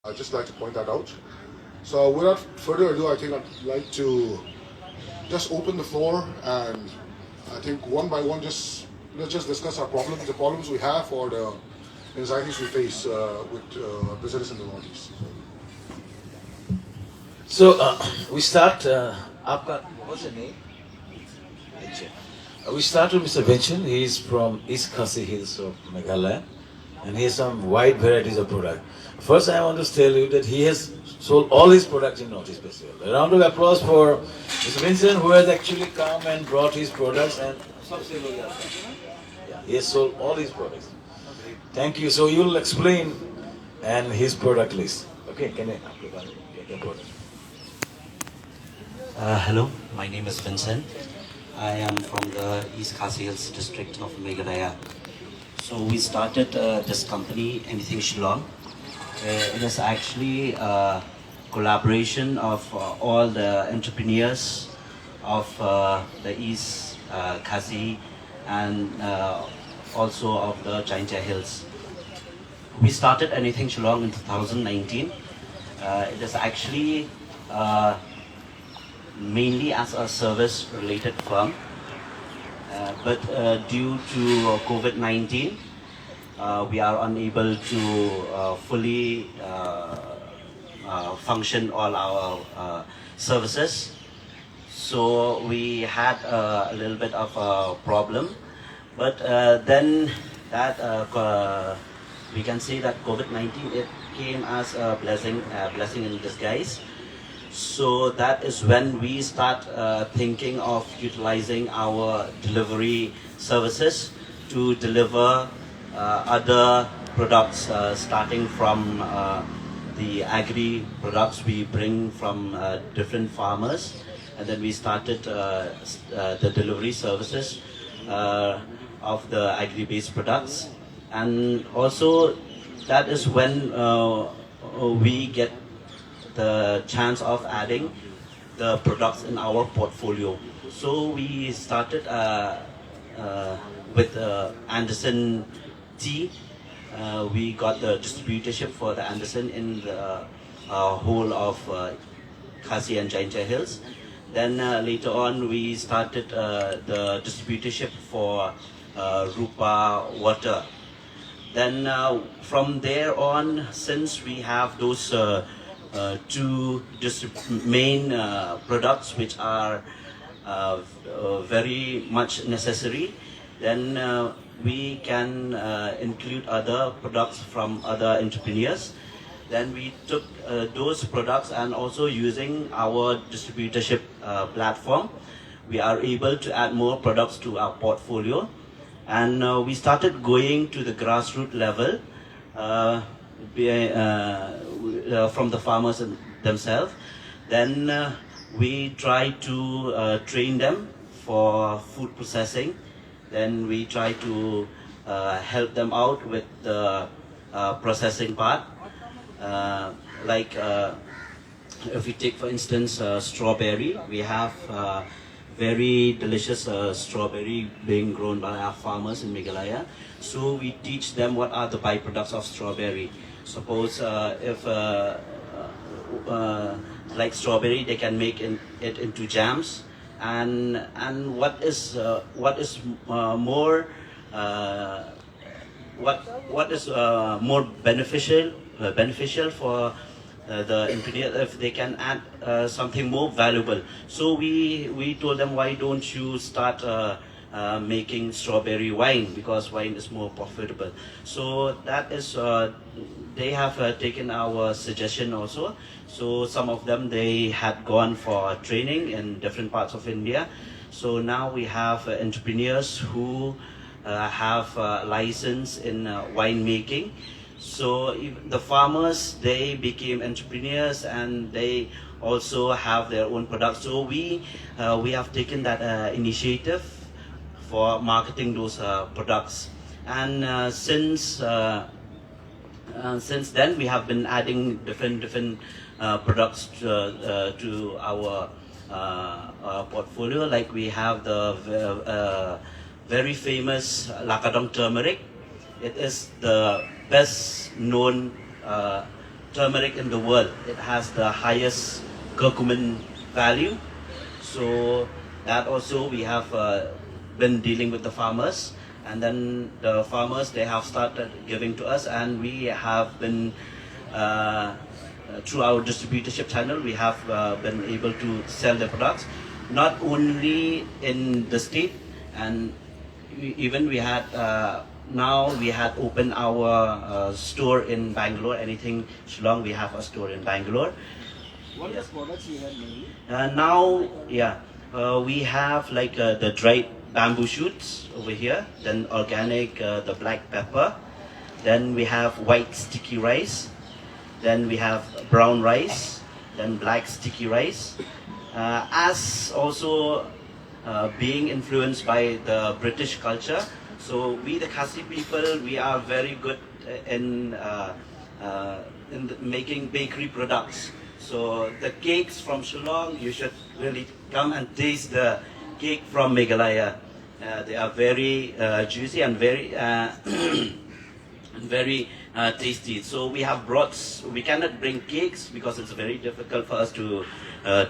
I'd just like to point that out. So without further ado, I think I'd like to just open the floor, and I think one by one, let's just discuss our problems, the problems we have, or the anxieties we face with business in the Northeast. So we start. What's your name? Vincent. We start with Mr. Vincent. He is from East Khasi Hills of Meghalaya, and he has some wide varieties of product. First, I want to tell you that he has sold all his products in Northeast Festival. A round of applause for Mr. Vincent, who has actually come and brought his products and yeah, he has sold all his products. Thank you. So you'll explain and his product list. Okay, can I get the product? Hello, my name is Vincent. I am from the East Khasi Hills district of Meghalaya. So we started this company, Anything Shillong. It is actually a collaboration of all the entrepreneurs of the East Khasi and also of the Jaintia Hills. We started Anything Shillong in 2019. It is actually mainly as a service-related firm, but due to COVID-19, we are unable to fully function all our services. So we had a little bit of a problem, but then that we can say that COVID-19 it came as a blessing in disguise. So that is when we start thinking of utilizing our delivery services to deliver other products, starting from the agri products we bring from different farmers, and then we started the delivery services of the agri-based products, and also that is when we get the chance of adding the products in our portfolio. So we started with Anderson tea. We got the distributorship for the Anderson in the whole of Khasi and Jaintia Hills. Then later on we started the distributorship for Rupa water. Then from there on, since we have those two main products which are very much necessary, then we can include other products from other entrepreneurs. Then we took those products, and also using our distributorship platform, we are able to add more products to our portfolio. And we started going to the grassroots level from the farmers themselves. Then we try to train them for food processing. Then we try to help them out with the processing part. Like if we take for instance strawberry, we have very delicious strawberry being grown by our farmers in Meghalaya. So we teach them what are the byproducts of strawberry. Suppose if like strawberry, they can make it into jams, and what is more more beneficial for the engineer if they can add something more valuable. So we told them, why don't you start making strawberry wine, because wine is more profitable. So that is they have taken our suggestion also. So some of them, they had gone for training in different parts of India. So now we have entrepreneurs who have license in wine making. So the farmers, they became entrepreneurs, and they also have their own products. So we have taken that initiative for marketing those products. And since then, we have been adding different products to our portfolio. Like we have the very famous Lakadong turmeric. It is the best known turmeric in the world. It has the highest curcumin value. So that also we have been dealing with the farmers, and then the farmers, they have started giving to us, and we have been through our distributorship channel, we have been able to sell the products, not only in the state, and even we had now we had opened our store in Bangalore. Anything Shillong, we have a store in Bangalore. What are the products you have mainly? Now, we have like the dried bamboo shoots over here, then organic, the black pepper, then we have white sticky rice, then we have brown rice, then black sticky rice. As also being influenced by the British culture, so we the Khasi people, we are very good in making bakery products. So the cakes from Shillong, you should really come and taste the cake from Meghalaya. They are very juicy and very very tasty. So we have brought, we cannot bring cakes because it's very difficult for us to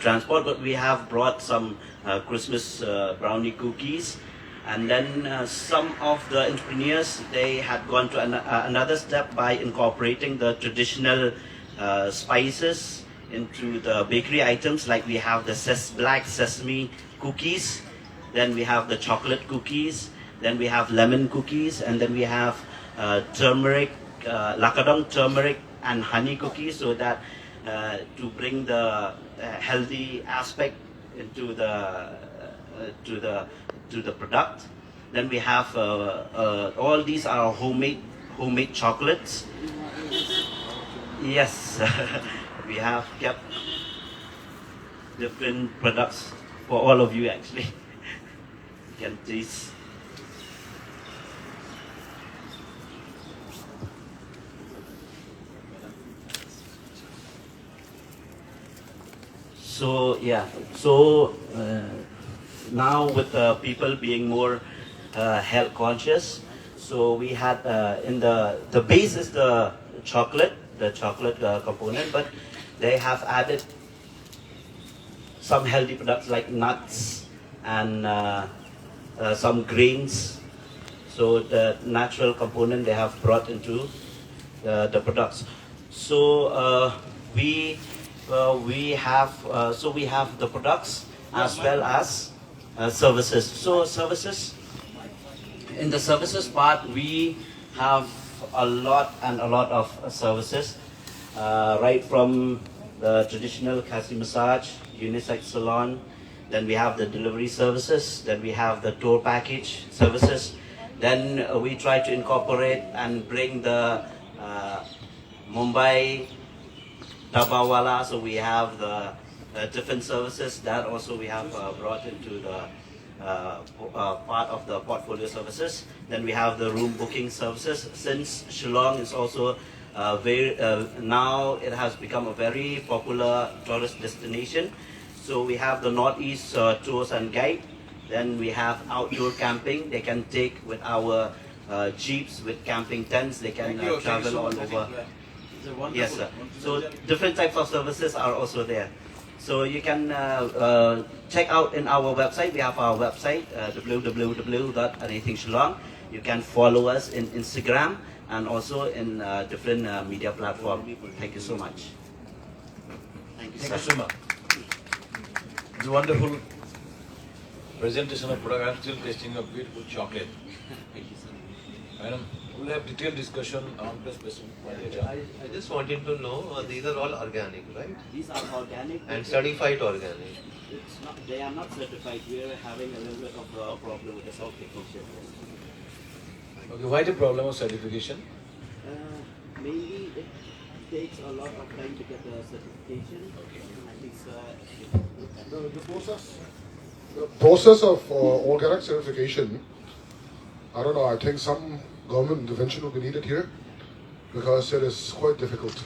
transport, but we have brought some Christmas brownie cookies. And then some of the entrepreneurs, they had gone to another step by incorporating the traditional spices into the bakery items, like we have the black sesame cookies, then we have the chocolate cookies, then we have lemon cookies, and then we have turmeric, lakadong turmeric and honey cookies, so that to bring the healthy aspect into the product. Then we have all these are homemade chocolates. Yes. We have kept different products for all of you actually. You can taste. So yeah, so now with people being more health conscious, so we had in the base is the chocolate component, but they have added some healthy products like nuts and some grains. So the natural component they have brought into the products. So we have the products as well as services. So services, in the services part, we have a lot of services, right from the traditional Khasi massage, unisex salon, then we have the delivery services, then we have the tour package services, then we try to incorporate and bring the Mumbai Dabawala, so we have the different services that also we have brought into the part of the portfolio services. Then we have the room booking services. Since Shillong is also now it has become a very popular tourist destination. So we have the Northeast tours and guide. Then we have outdoor camping. They can take with our jeeps with camping tents. They can travel all over. Yes, sir. So different types of services are also there. So you can check out in our website. We have our website, www.anythingshillong. You can follow us in Instagram and also in different media platforms. Thank you so much. Thank you, sir. Thank you so much. It's a wonderful presentation of product. I'm still tasting a beautiful chocolate. Thank you, sir. Madam, we'll have detailed discussion on the specific point later. I just wanted to know, these are all organic, right? These are organic. And certified organic. It's not, they are not certified. We are having a little bit of a problem with the certification. Okay, why the problem of certification? Mainly it takes a lot of time to get the certification. Okay. I think The process of organic certification, I don't know, I think some government intervention will be needed here because it is quite difficult.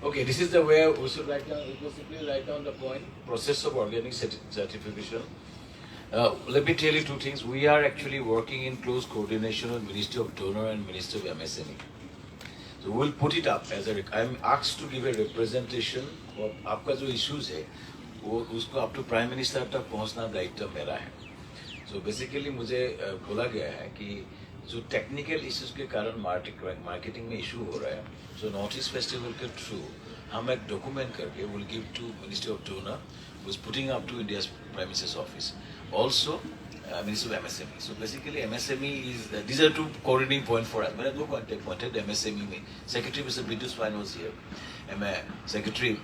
Okay, this is the way we should write down, simply write down the point, process of organic certification. Let me tell you two things. We are actually working in close coordination with Ministry of Donor and Ministry of MSME. So we'll put it up as a. I'm asked to give a representation of आपका जो issues है, वो उसको up to Prime Minister तक पहुंचना दायित्व मेरा है. So basically मुझे बोला गया है कि जो technical issues के कारण marketing में issue हो रहा है, so Northeast Festival के through हम एक document करके will give to Ministry of Donor, who's putting up to India's Prime Minister's office. Also. Ministry of MSME. So basically MSME is, these are two coordinating points for us. मैंने दो contact MSME में. Secretary Mr. B2B was here. मैं Secretary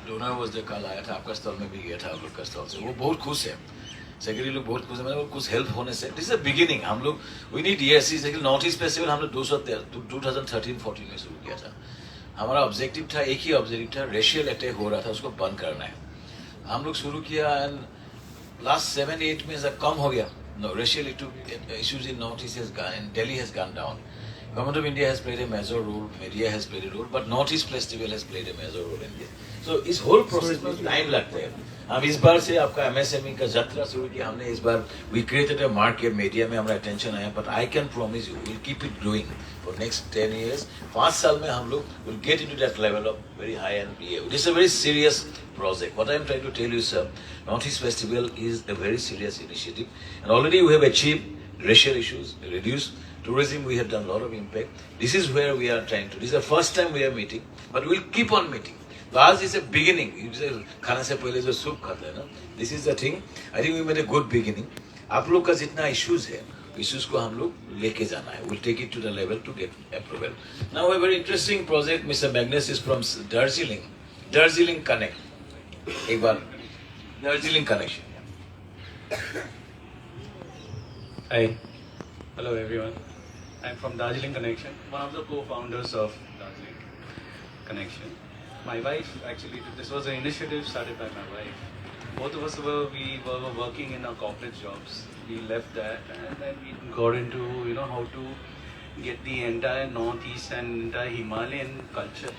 Donor was there, कल आया था, आपका stall में भी गया था, आप लोग का स्टॉल से. वो बहुत खुश है. Secretary लोग बहुत खुश है. मैंने कुछ help होने से. This is a beginning. हम लोग, we need years. Secretary Northeast Festival हम लोग 2013-14 में शुरू किया था. हमारा objective था, एक ही objective था, racial attack हो रहा था, उसको बंद करना है. हम लोग शुरू किया and last 7-8 months कम हो गया. No, racial issues in Northeast has gone, and Delhi has gone down. Government of India has played a major role, media has played a role, but Northeast Festival has played a major role in this. So इस whole process में time लगता है. हम इस बार से आपका MSME का यात्रा शुरू किया हमने इस बार. We created a market, media में हमारा attention आया, but I can promise you, we'll keep it growing for next 10 years. 5 साल में हम लोग will get into that level of very high end PA. This is a very serious project. What I am trying to tell you, sir, Northeast Festival is a very serious initiative, and already we have achieved racial issues, reduced tourism. We have done a lot of impact. This is where we are trying to. This is the first time we are meeting, but we'll keep on meeting. So ours is a beginning. खाना से पहले जो soup खाता है ना, this is the thing. I think we made a good beginning. आप लोग का जितना issues है, issues को हम लोग लेके जाना है. We'll take it to the level to get approval. Now a very interesting project. Mr. Magnus is from Darjeeling. Darjeeling Connect. एक बार Darjeeling connection. Hi, hello everyone. I'm from Darjeeling Connection, one of the co-founders of Darjeeling Connection. My wife, actually, this was an initiative started by my wife. Both of us were working in our corporate jobs. We left that and then we got into how to get the entire Northeast and entire Himalayan culture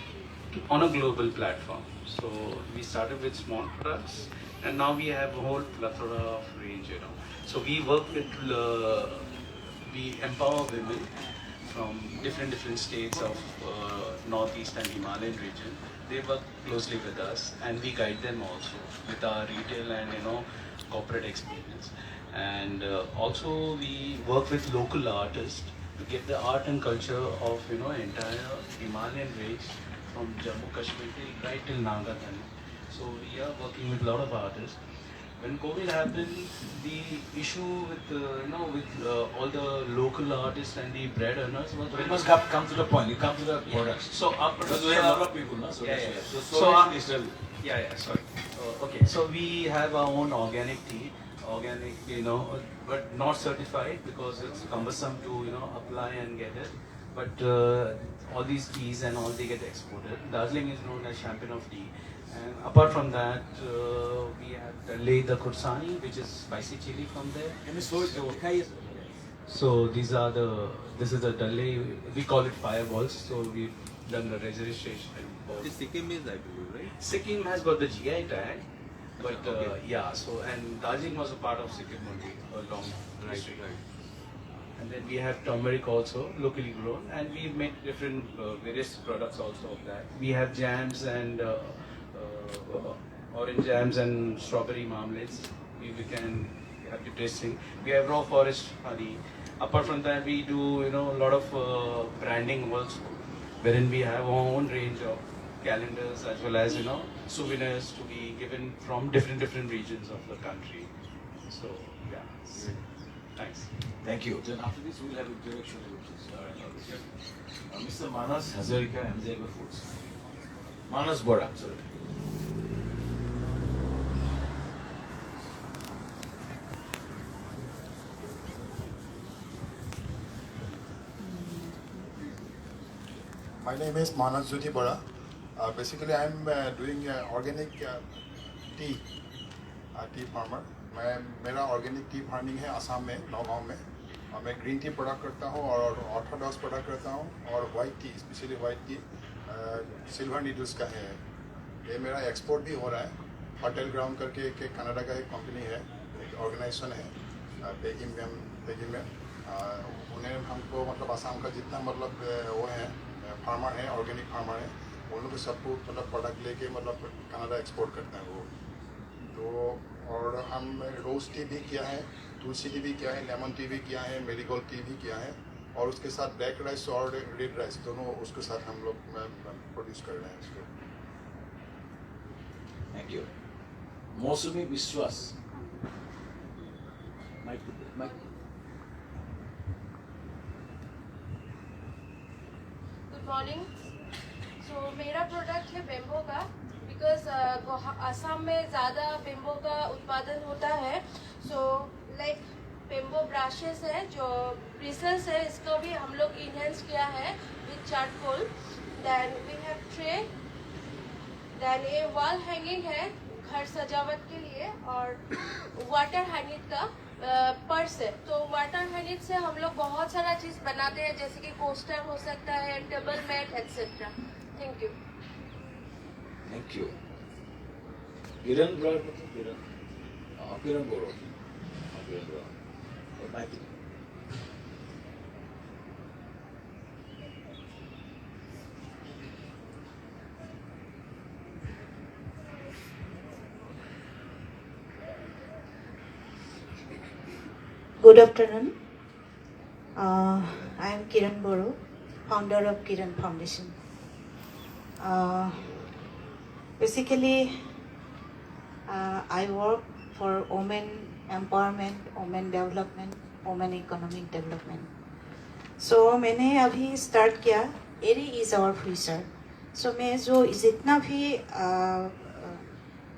on a global platform. So we started with small products, and now we have a whole plethora of range. So we work with, we empower women from different states of Northeast and Himalayan region. They work closely with us, and we guide them also with our retail and corporate experience. And also we work with local artists to get the art and culture of entire Himalayan range from Jammu Kashmir right till Nagaland. So we are working with a lot of artists. When COVID happened, the issue with all the local artists and the bread earners was You must come to the point. You come to the products. So our Because production, we have a lot of people, no? So Yeah, that's yeah. why. So our- is still. sorry. Okay, so we have our own organic tea, but not certified because it's cumbersome to apply and get it. But all these teas and all they get exported. Darjeeling is known as champion of tea. And apart from that, we have the Kursani, which is spicy chili from there. So this is the Dalle, we call it fireballs. So we've done the registration. This Sikkim is, I believe, right? Sikkim has got the GI tag, but so and Darjeeling was a part of Sikkim only a long history. And then we have turmeric also, locally grown, and we make different various products also of that. We have jams and orange jams and strawberry marmalades. We can have the tasting. We have raw forest honey. Apart from that, we do a lot of branding also, wherein we have our own range of calendars as well as souvenirs to be given from different regions of the country. So yeah, thanks. Thank you. Then after this, we'll have introduction. Mr. Manas Hazarika, MJ Foods. Manas Bora, sorry. My name is Manas Jyoti Bora. Basically, I'm doing organic tea, tea farmer. मेरा organic T farming है असम में, नौगांव में, और मैं green tea product करता हूँ और Orthodox product करता हूँ और white T, specially white T silver needles का है. ये मेरा एक्सपोर्ट भी हो रहा है. होटल ग्राउंड करके एक कनाडा का एक कंपनी है, एक ऑर्गेनाइजेशन है पेकिंग में. उन्हें हमको मतलब असम का जितना मतलब वो है फार्मर हैं, ऑर्गेनिक फार्मर हैं, उन लोग सबको मतलब प्रोडक्ट लेके मतलब कनाडा एक्सपोर्ट करते हैं वो। तो और हम रोज़ टी भी किया है, तुलसी टी भी किया है, लेमन टी भी किया है, मेरीगोल्ड टी भी किया है, और उसके साथ ब्लैक राइस और रेड राइस दोनों उसके साथ हम लोग प्रोड्यूस कर रहे हैं इसको। Thank you. मौसमी विश्वास। Good morning. सो मेरा प्रोडक्ट है बेम्बो का, बिकॉज असम में ज़्यादा बेम्बो का उत्पादन होता है। सो लाइक बेम्बो ब्राशेस है, जो ब्रिसल्स है, इसको भी हम लोग इनहेंस किया है with charcoal. Then we have tray, then ये वॉल हैंगिंग है घर सजावट के लिए, और वाटर हैंगिंग का पर्स है। तो वाटर हैंगिंग से हम लोग बहुत सारा चीज़ बनाते हैं, जैसे कि कोस्टर हो सकता है, table mat etcetera. Thank you. Thank you. Kiran bro, Kiran Boro. Good afternoon. I am Kiran Boro, founder of Kiran Foundation. Basically, I work for women empowerment, women development, women economic development. So मैंने अभी start किया एरी is our future. सो मैं जो जितना भी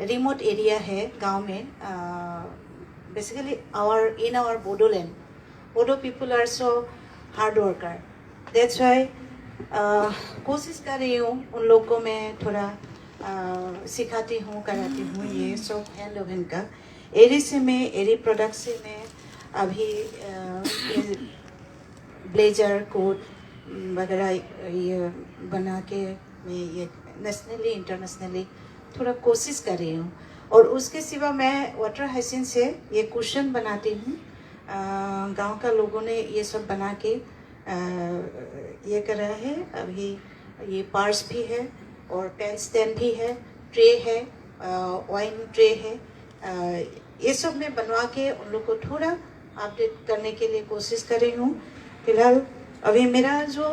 remote area है गांव में, basically in our Bodoland, Bodo people are so hard worker. That's why कोशिश कर रही हूँ उन लोगों को मैं थोड़ा सिखाती हूँ, कराती हूँ ये सब हैंड ओवन का। एरी से मैं एरी प्रोडक्ट से मैं अभी ब्लेजर कोट वगैरह ये बना के मैं ये नेशनली इंटरनेशनली थोड़ा कोशिश कर रही हूँ। और उसके सिवा मैं वाटर हाइसिन से ये कुशन बनाती हूँ। गांव का लोगों ने ये सब बना के ये करा है। अभी ये पार्स भी है और पेन स्टैंड भी है, ट्रे है, वाइन ट्रे है। ये सब मैं बनवा के उन लोग को थोड़ा अपडेट करने के लिए कोशिश कर रही हूँ। फिलहाल अभी मेरा जो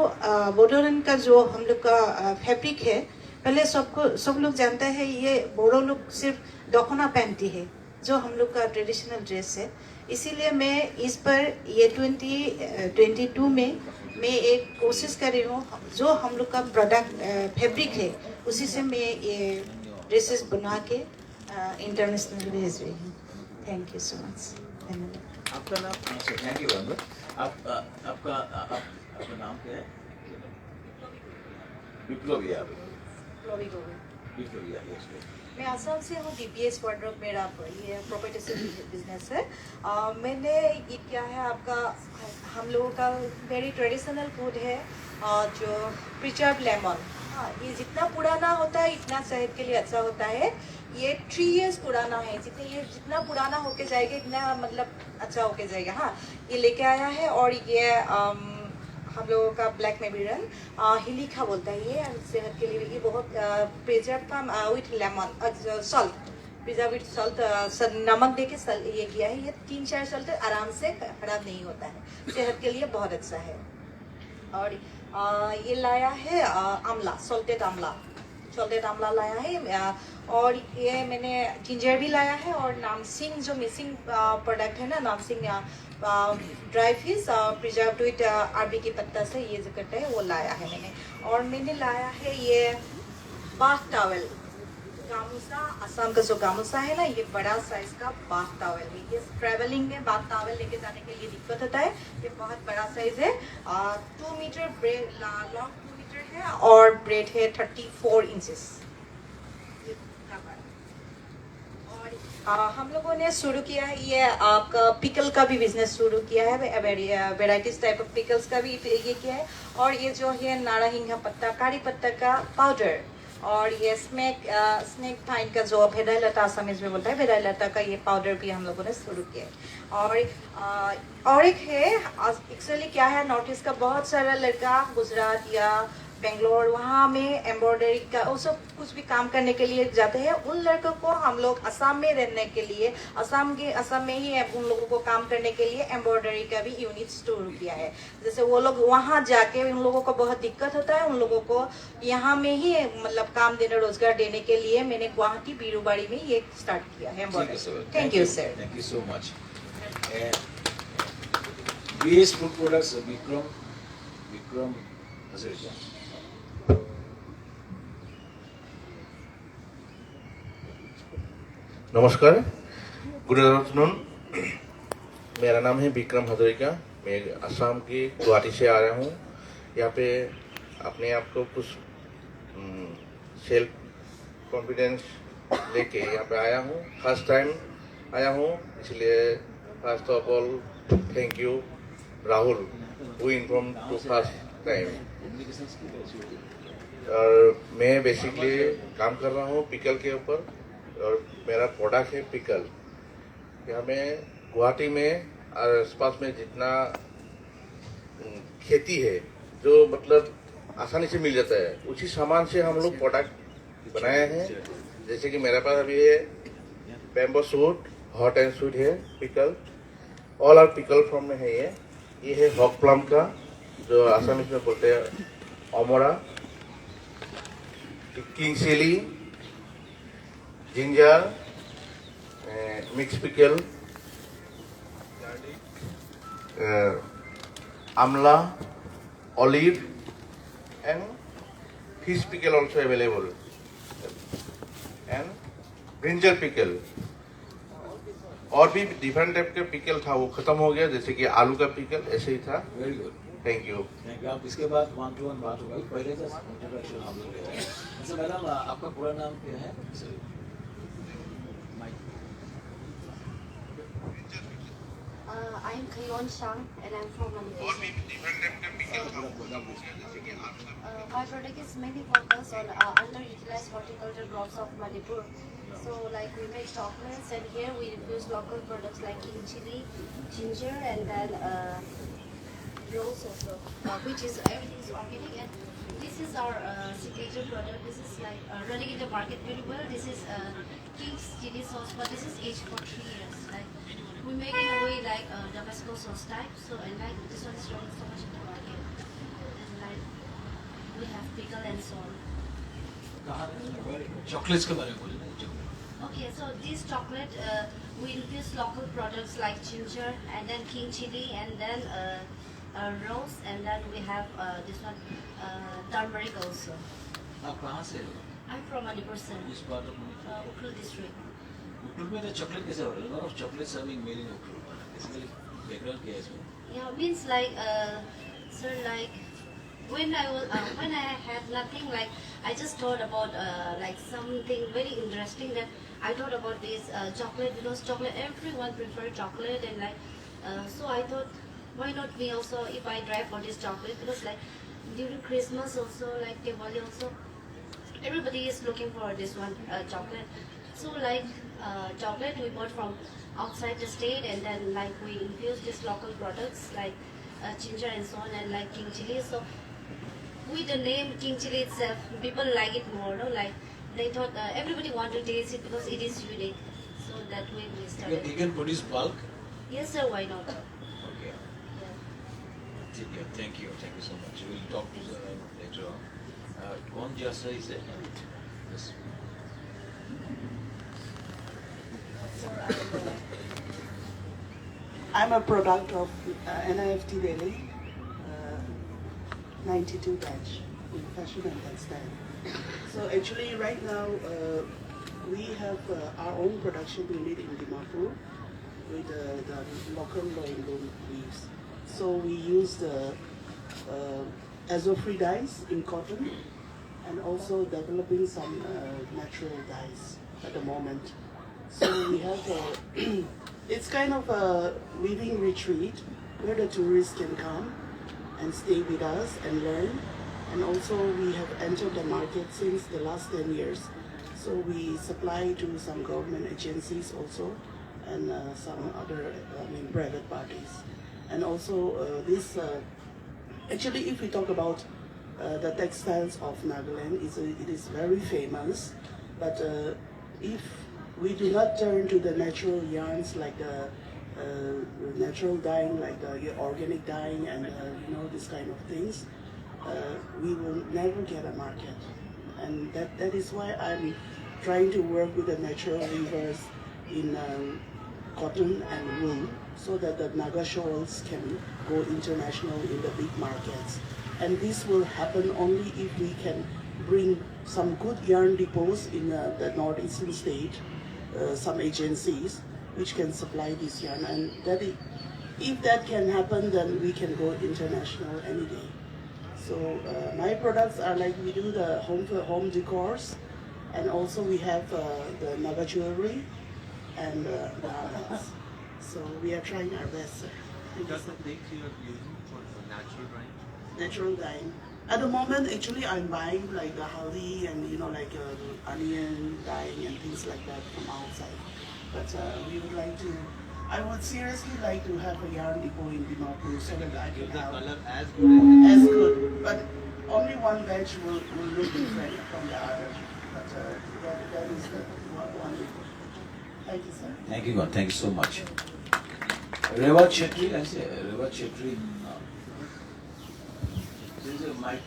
बोडोलैंड का जो हम लोग का फैब्रिक है, पहले सब लोग जानते हैं ये बोडो लोग सिर्फ दखना पहनती है, जो हम लोग का ट्रेडिशनल ड्रेस है। इसीलिए मैं इस पर ये 2022 में मैं एक कोशिश कर रही हूँ, जो हम लोग का प्रोडक्ट फैब्रिक है उसी से मैं ये ड्रेसेस बना के इंटरनेशनल भेज रही हूँ। Thank you so much. धन्यवाद। आपका नाम? Thank you. आपका नाम क्या है? विप्लविया। विप्लविया, यस। मैं असम से हूँ। DPS वार्डरोब मेरा ये प्रॉपर्टी बिजनेस है। मैंने ये क्या है आपका, हम लोगों का वेरी ट्रेडिशनल फूड है जो प्रिजर्व लेमन। हाँ, ये जितना पुराना होता है इतना सेहत के लिए अच्छा होता है। ये 3 years पुराना है, जितना पुराना होके जाएगा इतना मतलब अच्छा होके जाएगा। हाँ, ये लेके आया है। और ये हम लोगों का ब्लैक मेबिरन हिलीखा बोलता है ये, सेहत के लिए ये बहुत प्रिजर्व का with lemon salt, preserve with salt, नमक दे के ये किया है। ये 3-4 साल तक आराम से खराब नहीं होता है, सेहत के लिए बहुत अच्छा है। और ये लाया है आमला, सॉल्टेड आमला लाया है। और ये मैंने जिंजर भी लाया है। और नामसिंग जो मिसिंग प्रोडक्ट है ना, Namsing dry fish preserve with अरबी की पत्ता से ये जो करता है वो लाया है मैंने। और मैंने लाया है ये बाथ टॉवल, गामूसा, असम का जो गामूसा है ना, ये बड़ा साइज का बाथ टॉवल है। ये ट्रैवलिंग में बाथ टॉवल लेके जाने के लिए दिक्कत होता है। ये बहुत बड़ा साइज है, 2 मीटर ब्रेड लॉन्ग 2 मीटर है और ब्रेड है 34 इंचेस। हम लोगों ने शुरू किया है ये आपका पिकल का भी बिजनेस शुरू किया है, वेराइटीज टाइप ऑफ पिकल्स का भी ये किया है। और ये जो है नाराहिंगा पत्ता, कारी पत्ता का पाउडर, और ये स्नेक पाइन का जो भेदाइलता असमीज में बोलता है, भेदाइलता का ये पाउडर भी हम लोगों ने शुरू किया है। और एक है एक्चुअली क्या है, नॉर्थ ईस्ट का बहुत सारा लड़का गुजरात या बेंगलोर वहाँ में एम्ब्रॉयडरी का वो सब कुछ भी काम करने के लिए जाते हैं। उन लड़कों को हम लोग असम में रहने के लिए असम में ही उन लोगों को काम करने के लिए एम्ब्रॉयडरी का भी यूनिट शुरू किया है। जैसे वो लोग वहाँ जाके उन लोगों को बहुत दिक्कत होता है, उन लोगों को यहाँ में ही मतलब काम देने रोजगार देने के लिए मैंने गुवाहाटी बीरूबाड़ी में ये स्टार्ट किया है embroidery. Thank you sir. Thank you so much. BS Food Products, Vikram Hazarika. नमस्कार, गुड आफ्टरनून। मेरा नाम है विक्रम हजरिका। मैं असम के गुवाहाटी से आ रहा हूँ। यहाँ पे अपने आप को कुछ सेल्फ कॉन्फिडेंस लेके यहाँ पे आया हूँ। फर्स्ट टाइम आया हूँ, इसलिए first of all thank you Rahul who inform to first time. और मैं बेसिकली काम कर रहा हूँ पिकल के ऊपर और मेरा प्रोडक्ट है पिकल। यहाँ में गुवाहाटी में और आसपास में जितना खेती है जो मतलब आसानी से मिल जाता है, उसी सामान से हम लोग प्रोडक्ट बनाए हैं। जैसे कि मेरे पास अभी है bamboo shoot, hot and sweet है pickle, all are pickle form में है। ये है हॉक प्लम का, जो आसामी में बोलते हैं अमोरा, king chilli, ginger, mixed pickle, amla, olive, and fish pickle also available, and brinjal pickle. और भी डिफरेंट टाइप के पिकल था, वो खत्म हो गया। जैसे कि आलू का पिकल ऐसे ही था। Very good, thank you. Thank you. आप इसके बाद 1-to-1 बात होगी, पहले जस्ट इंट्रोडक्शन हम लोग ले रहे हैं। अच्छा मैडम, आपका पूरा नाम क्या है? I'm Kayon Shang and I'm from Manipur. My product is mainly focused on underutilized horticultural crops of Manipur. So like we make chocolates, and here we infuse local products like king chili, ginger, and then rose also, which is everything is organic. And this is our signature product. This is like running in the market very well. This is king's chili sauce, but this is aged for 3 years. Like we make it in a way like Tabasco sauce type. So and like this one is running so much in the market. And like we have pickle and so on. Chocolates के बारे में बोलिए। Okay, so this chocolate we infuse local products like ginger and then king chili and then rose, and then we have this one turmeric also. आप कहाँ से हो? I'm from Manipur, sir. Which part of Manipur? Ukhrul district. Ukhrul में तो chocolate कैसे हो रहा है? lot of chocolates are being made in Ukhrul. Basically background क्या है इसमें? Yeah, means like sir, like when I had nothing, like I just thought about like something very interesting, that I thought about this chocolate, because chocolate, everyone prefer chocolate, and like so I thought why not me also if I try for this chocolate, because like during Christmas also, like Diwali also, everybody is looking for this one chocolate. So like chocolate we bought from outside the state, and then like we infuse these local products like ginger and so on, and like king chili. So with the name king chili itself, people like it more, no? Like they thought everybody want to taste it because it is unique. So that way we started. You can produce bulk? Yes sir, why not? Okay. Yeah. Thank you so much. We'll talk to you later on. कौन जैसा is it? Yes. I'm a product of NIFT Delhi, 92 batch in fashion and textile. So actually right now we have our own production unit in Dimapur with the local loom weaves. So we use the azo-free dyes in cotton, and also developing some natural dyes at the moment. So we have it's kind of a weaving retreat where the tourists can come and stay with us and learn. And also we have entered the market since the last 10 years. So we supply to some government agencies also, and some other private parties. And also this, actually if we talk about the textiles of Nagaland it is very famous, but if we do not turn to the natural yarns like natural dyeing, like organic dyeing and this kind of things, we will never get a market. And that is why I'm trying to work with the natural weavers in cotton and wool, so that the Naga shawls can go international in the big markets. And this will happen only if we can bring some good yarn depots in the northeastern state, some agencies which can supply this yarn. And if that can happen, then we can go international any day. So my products are like, we do the home decors, and also we have the Naga jewelry and the garments. So we are trying our best, sir. Does the things you are using for natural dyeing? Natural dyeing. At the moment, actually, I'm buying like the haldi and like onion dyeing and things like that from outside. But we would like to. I would seriously like to have a yarn depot in Dimapur so that I can have Color as good. But only one batch will look different from the other. But that is the one depot. Thank you, sir. Thank you, God. Thank you so much. Reva Chetri, I say Reva Chetri. This is a mic.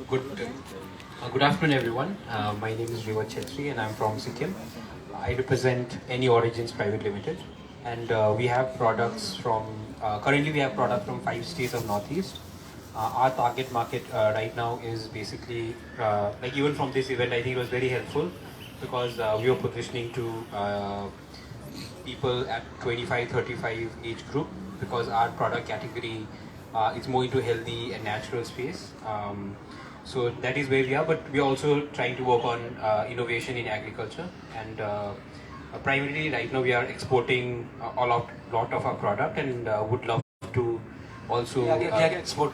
Good afternoon, everyone. My name is Reva Chetri and I'm from Sikkim. I represent Any Origins Private Limited, and we have products from, currently we have products from 5 states of Northeast. Our target market right now is basically, like even from this event, I think it was very helpful because we were positioning to people at 25-35 age group, because our product category is more into healthy and natural space. So that is where we are, but we are also trying to work on innovation in agriculture, and primarily right now we are exporting a lot of our product, and would love to also export.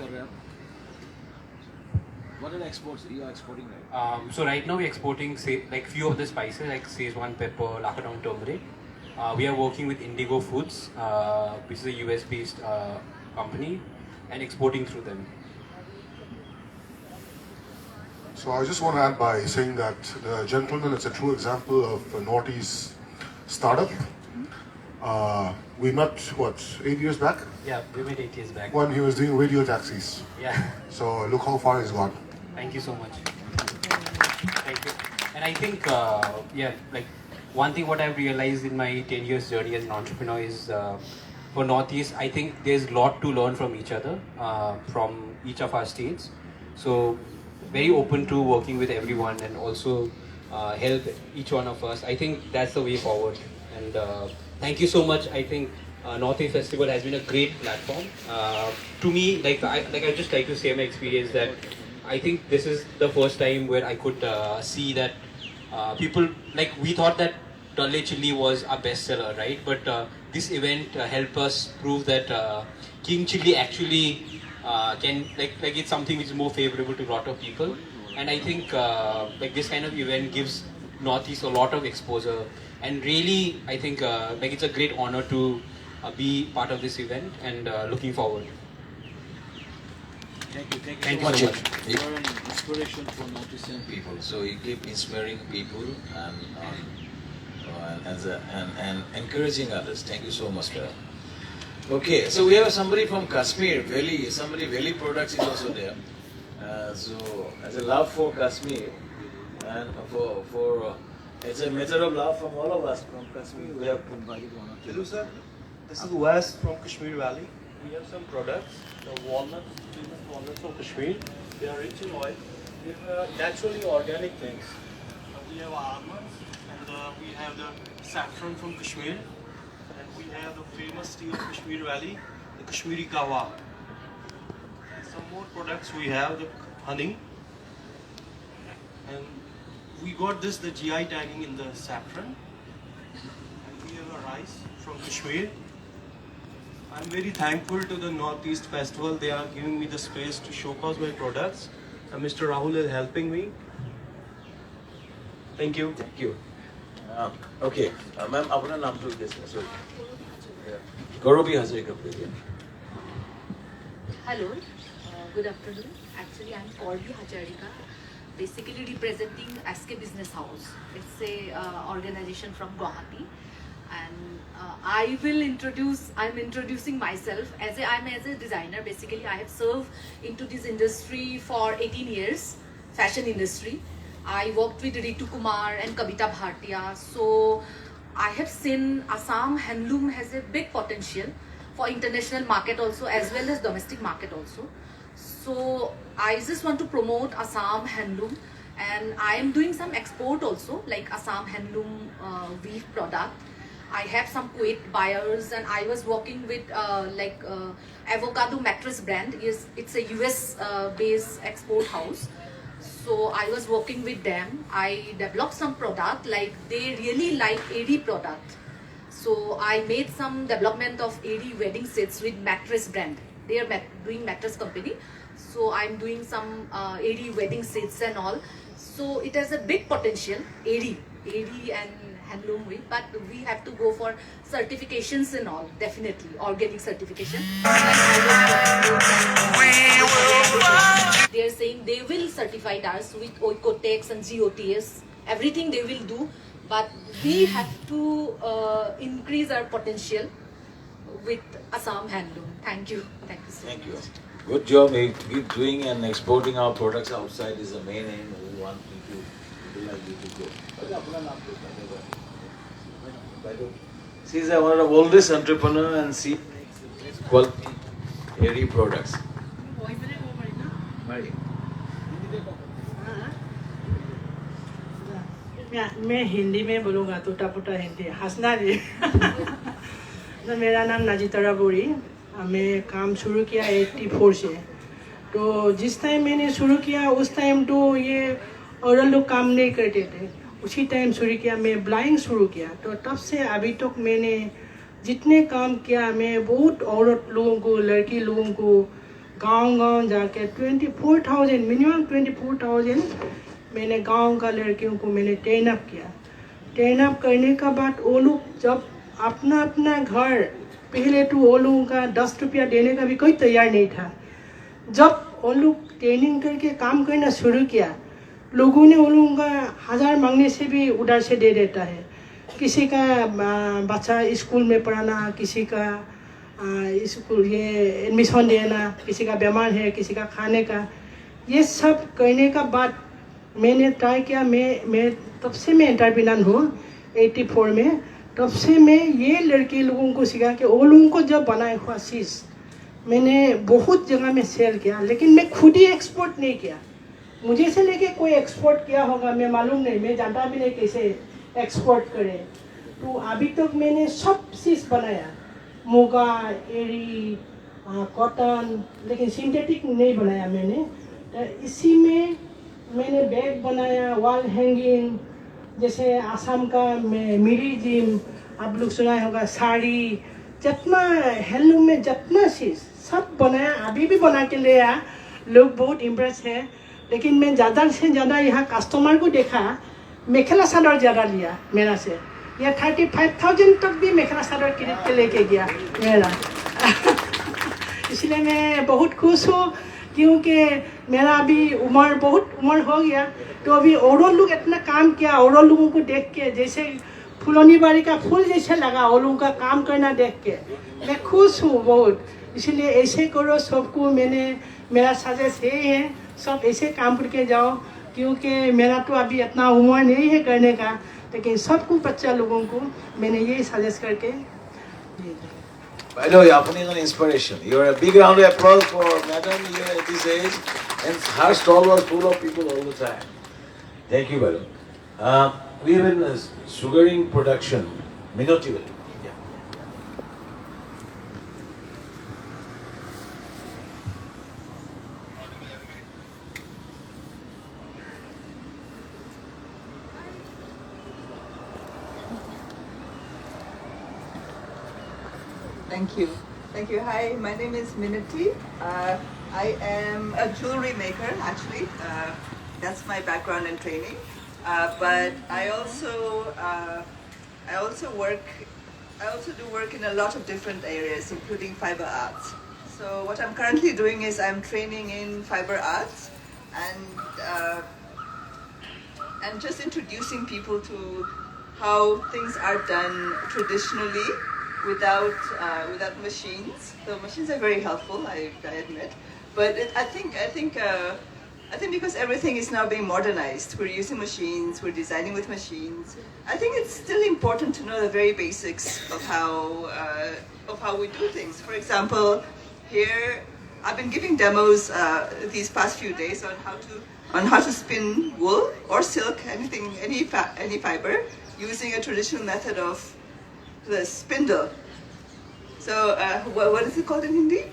What are the exports you are exporting right? So right now we're exporting, say, like few of the spices like Szechuan pepper, Lakadong turmeric. We are working with Indigo Foods, which is a US based company, and exporting through them. So I just want to add by saying that the gentleman is a true example of a Northeast startup. We met, 8 years back? Yeah, we met 8 years back. When he was doing radio taxis. Yeah. So look how far he's gone. Thank you so much. Thank you. And I think, like one thing what I've realized in my 10 years journey as an entrepreneur is for Northeast, I think there's a lot to learn from each other, from each of our states. So very open to working with everyone and also help each one of us. I think that's the way forward. And thank you so much. I think Northeast Festival has been a great platform. To me, I just like to say my experience that I think this is the first time where I could see that people, like we thought that Dalle Chili was a bestseller, right? But this event helped us prove that King Chili actually can, like it's something which is more favorable to a lot of people. And I think like this kind of event gives Northeast a lot of exposure. And really, I think like it's a great honor to be part of this event, and looking forward. Thank you so much. much. You are an inspiration for Northeastern People. So you keep inspiring people and encouraging others. Thank you so much, sir. Okay, so we have somebody from Kashmir, Valley products is also there. So as a love for Kashmir, and for it's a matter of love from all of us from Kashmir. We have invited one or two. Hello, sir. This is Wes from Kashmir Valley. We have some products, the walnuts, famous walnuts from Kashmir. They are rich in oil. They are naturally organic things. We have almonds, and we have the saffron from Kashmir, and we have the famous tea of Kashmir Valley, the Kashmiri Kawa. Some more products we have, the honey, and we got this, the GI tagging in the saffron, and we have a rice from Kashmir. I'm very thankful to the Northeast Festival. They are giving me the space to showcase my products. And Mr. Rahul is helping me. Thank you. Thank you. Okay, ma'am, अपना नाम तो कैसे? Sorry. Gauravi Hazarika, please. Hello, good afternoon. Actually, I'm Corby Hacharika, basically representing SK Business House. It's a organization from Guwahati, and I'm introducing myself I'm as a designer. Basically, I have served into this industry for 18 years, fashion industry. I worked with Ritu Kumar and Kavita Bhartia. So I have seen Assam handloom has a big potential for international market also, as well as domestic market also. So I just want to promote Assam handloom, and I am doing some export also, like Assam handloom weave product. I have some Kuwait buyers, and I was working with Avocado mattress brand. It's a US based export house. So I was working with them. I developed some product, like they really like AD product. So I made some development of AD wedding sets with mattress brand. They are doing mattress company. So I'm doing some AD wedding sets and all. So it has a big potential, AD and handloom weave, but we have to go for certifications and all, definitely, organic certification. They are saying they will certify us with Oikotex and GOTS, everything they will do, but we have to increase our potential with Assam handloom. Thank you. Thank you so Thank much. you. Good job. Keep doing and exporting our products outside is the main aim. We want people like you to go. She's one of the oldest entrepreneur and she makes quality dairy products. मैं हिंदी में बोलूँगा टूटा फूटा हिंदी हंसना नहीं तो मेरा नाम नाजितरा बोरी मैं काम शुरू किया 84 से तो जिस टाइम मैंने शुरू किया उस टाइम तो ये और लोग काम नहीं करते थे उसी टाइम शुरू किया मैं ब्लाइंग शुरू किया तो तब से अभी तक मैंने जितने काम किया मैं बहुत औरत लोगों को लड़की लोगों को गांव-गांव जाके 24,000 मिनिमम 24,000 मैंने गांव का लड़कियों को मैंने ट्रेन अप किया ट्रेन अप करने का बाद वो लोग जब अपना अपना घर पहले तो वो लोगों का 10 रुपया देने का भी कोई तैयार नहीं था जब वो लोग ट्रेनिंग करके काम करना शुरू किया लोगों ने वो लोगों का 1000 मांगने से भी उधार से दे देता है किसी का बच्चा स्कूल में पढ़ाना किसी का स्कूल ये एडमिशन देना किसी का बीमार है किसी का खाने का ये सब करने का बाद मैंने ट्राई किया मैं तब से मैं एंटरप्रेन्योर हूँ 84 में तब से मैं ये लड़के लोगों को सिखा के वो लोगों को जब बनाया हुआ चीज़ मैंने बहुत जगह में सेल किया लेकिन मैं खुद ही एक्सपोर्ट नहीं किया मुझे से लेके कोई एक्सपोर्ट किया होगा मैं मालूम नहीं मैं जानता भी नहीं कैसे एक्सपोर्ट करे तो अभी तक मैंने सब चीज़ बनाया मुगा एरी कॉटन लेकिन सिंथेटिक नहीं बनाया मैंने तो इसी में मैंने बैग बनाया वॉल हैंगिंग जैसे आसाम का मिरी जिम आप लोग सुना होगा साड़ी जितना हैंडलूम में जितना चीज़ सब बनाया अभी भी बना के ले आया लोग बहुत इम्प्रेस है लेकिन मैं ज़्यादा से ज़्यादा यहाँ कस्टमर को देखा मेखला चादर ज़्यादा लिया मेरा से यह 35,000 तक भी मेखला चादर खरीद के लेके गया मेरा इसलिए मैं बहुत खुश हूँ क्योंकि मेरा अभी बहुत उम्र हो गया तो अभी और लोग इतना काम किया और लोगों को देख के जैसे फुलौनी बाड़ी का फूल जैसे लगा और लोगों का काम करना देख के मैं खुश हूँ बहुत इसलिए ऐसे करो सबको मेरा सजेस्ट यही है सब ऐसे काम करके जाओ क्योंकि मेरा तो अभी इतना उम्र नहीं है करने का लेकिन सबको बच्चा लोगों को मैंने यही सजेस्ट करके By the way, Apani is an inspiration. You're a big round of applause for Madam here at this age, and her stall was full of people all the time. Thank you, Madam. We have in sugaring production, Minotti. Thank you. Thank you. Hi, my name is Minati. I am a jewelry maker, actually. That's my background and training. But I also do work in a lot of different areas, including fiber arts. So what I'm currently doing is I'm training in fiber arts and just introducing people to how things are done traditionally without machines. The machines are very helpful, I admit, but I think because everything is now being modernized, we're using machines, we're designing with machines. I think it's still important to know the very basics of how we do things. For example, here I've been giving demos these past few days on how to spin wool or silk, any fiber, using a traditional method of the spindle. So what is it called in Hindi?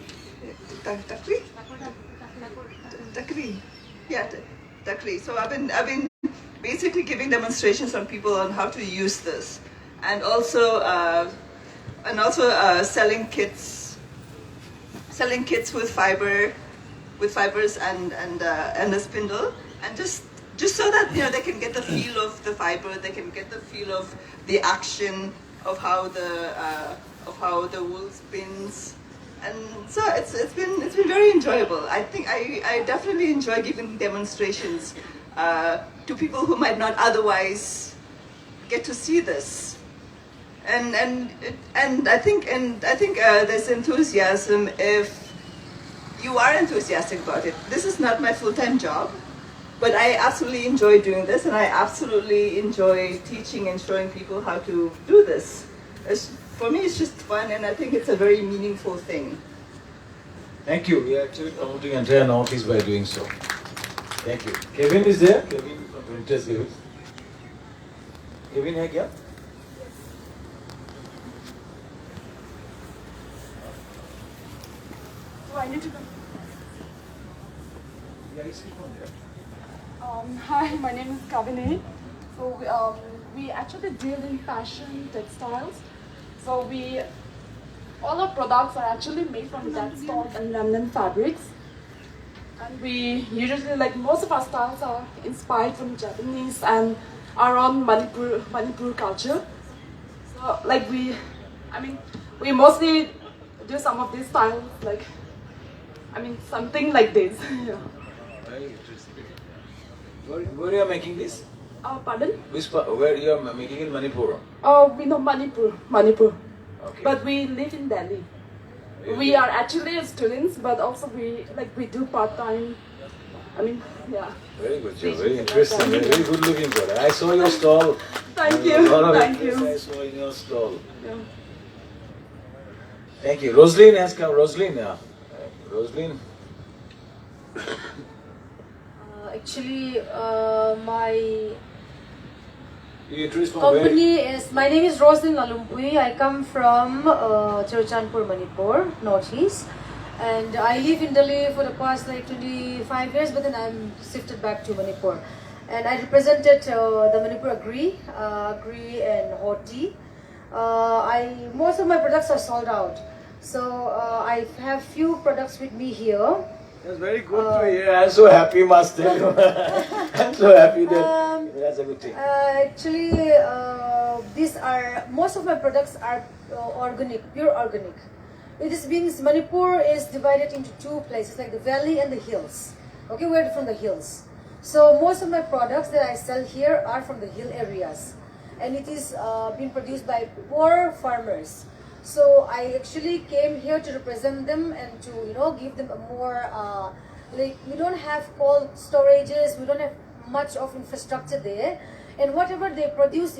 Takri? Takri. Yeah, takri. So I've been basically giving demonstrations on people on how to use this, and also selling kits with fibers and a spindle, and just so that they can get the feel of the fiber, they can get the feel of the action of how the wool spins. And so it's been very enjoyable. I think I definitely enjoy giving demonstrations to people who might not otherwise get to see this. And I think there's enthusiasm if you are enthusiastic about it. This is not my full-time job, but I absolutely enjoy doing this, and I absolutely enjoy teaching and showing people how to do this. For me, it's just fun, and I think it's a very meaningful thing. Thank you. We are actually promoting entire Northeast by doing so. Thank you. Kevin is there. Kevin from Printers Service. Kevin है क्या? So I need to. Yeah, he's from there. Hi, my name is Kavini. So we actually deal in fashion textiles. So all our products are actually made from deadstock and remnant fabrics. And we usually, most of our styles are inspired from Japanese and are on Manipur culture. So we mostly do some of these styles, something like this. Yeah. Very interesting. Where you are making this? Pardon? Where you are making in Manipur? We know Manipur. Okay. But we live in Delhi. We are actually students, but also we do part-time. Yeah. Very good job. Very interesting. Very good looking product. I saw your stall. Thank you. Thank you. I saw in your stall. Yeah. Thank you. Rosaline has come. Rosaline now. Rosaline. Actually, my my name is Roslyn Lalumpui. I come from Churachandpur, Manipur, Northeast, and I live in Delhi for the past 25 years. But then I'm shifted back to Manipur, and I represented the Manipur Agri and Horti. Most of my products are sold out, so I have few products with me here. That's very good to hear. I'm so happy, Master. I'm so happy that that's a good thing. Actually, most of my products are organic, pure organic. It is Manipur is divided into two places, like the valley and the hills. Okay, we're from the hills. So most of my products that I sell here are from the hill areas, and it is being produced by poor farmers. So I actually came here to represent them and to give them a more we don't have cold storages, we don't have much of infrastructure there, and whatever they produce,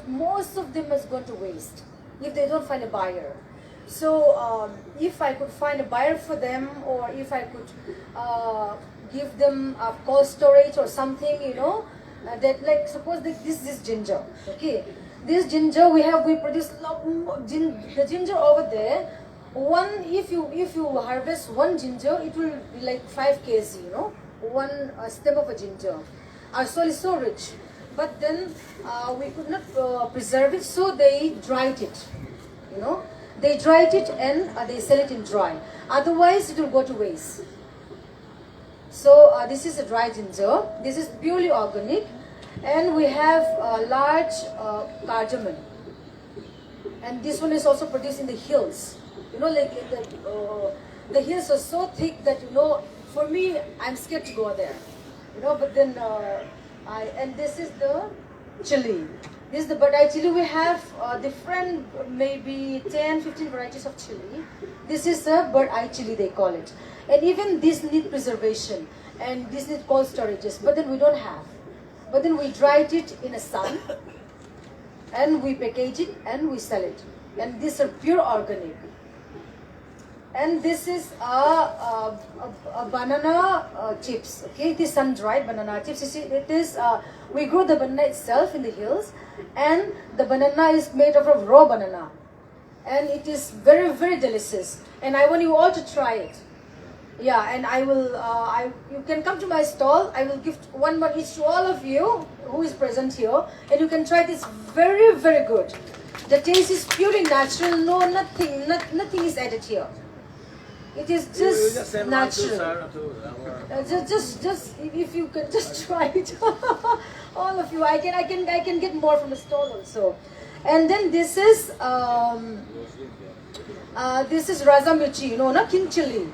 most of them is going to waste if they don't find a buyer. So if I could find a buyer for them, or if I could give them a cold storage or something, that suppose this is ginger, okay. This ginger we produce the ginger over there. If you harvest one ginger, it will be like 5 kg, one stem of a ginger. Our soil is so rich, but then we could not preserve it, so they dried it. They dried it and they sell it in dry. Otherwise, it will go to waste. So this is a dry ginger. This is purely organic. And we have a large cardamom, and this one is also produced in the hills. the hills are so thick that, you know, for me, I'm scared to go there. You know, but then and this is the chili. This is the bird-eye chili. We have different, maybe 10, 15 varieties of chili. This is a bird-eye chili, they call it. And even this need preservation and this need cold storages, but then we don't have. But then we dried it in a sun and we package it and we sell it. And these are pure organic. And this is a banana chips. Okay, it is sun-dried banana chips. You see, it is we grow the banana itself in the hills, and the banana is made out of raw banana, and it is very, very delicious. And I want you all to try it. Yeah, and I will. You can come to my stall. I will give one each to all of you who is present here, and you can try this. Very, very good. The taste is purely natural. No, nothing is added here. It is just natural. Just if you can just try it, all of you. I can get more from the stall also. And then this is Raza Mirchi, you know, na king chili.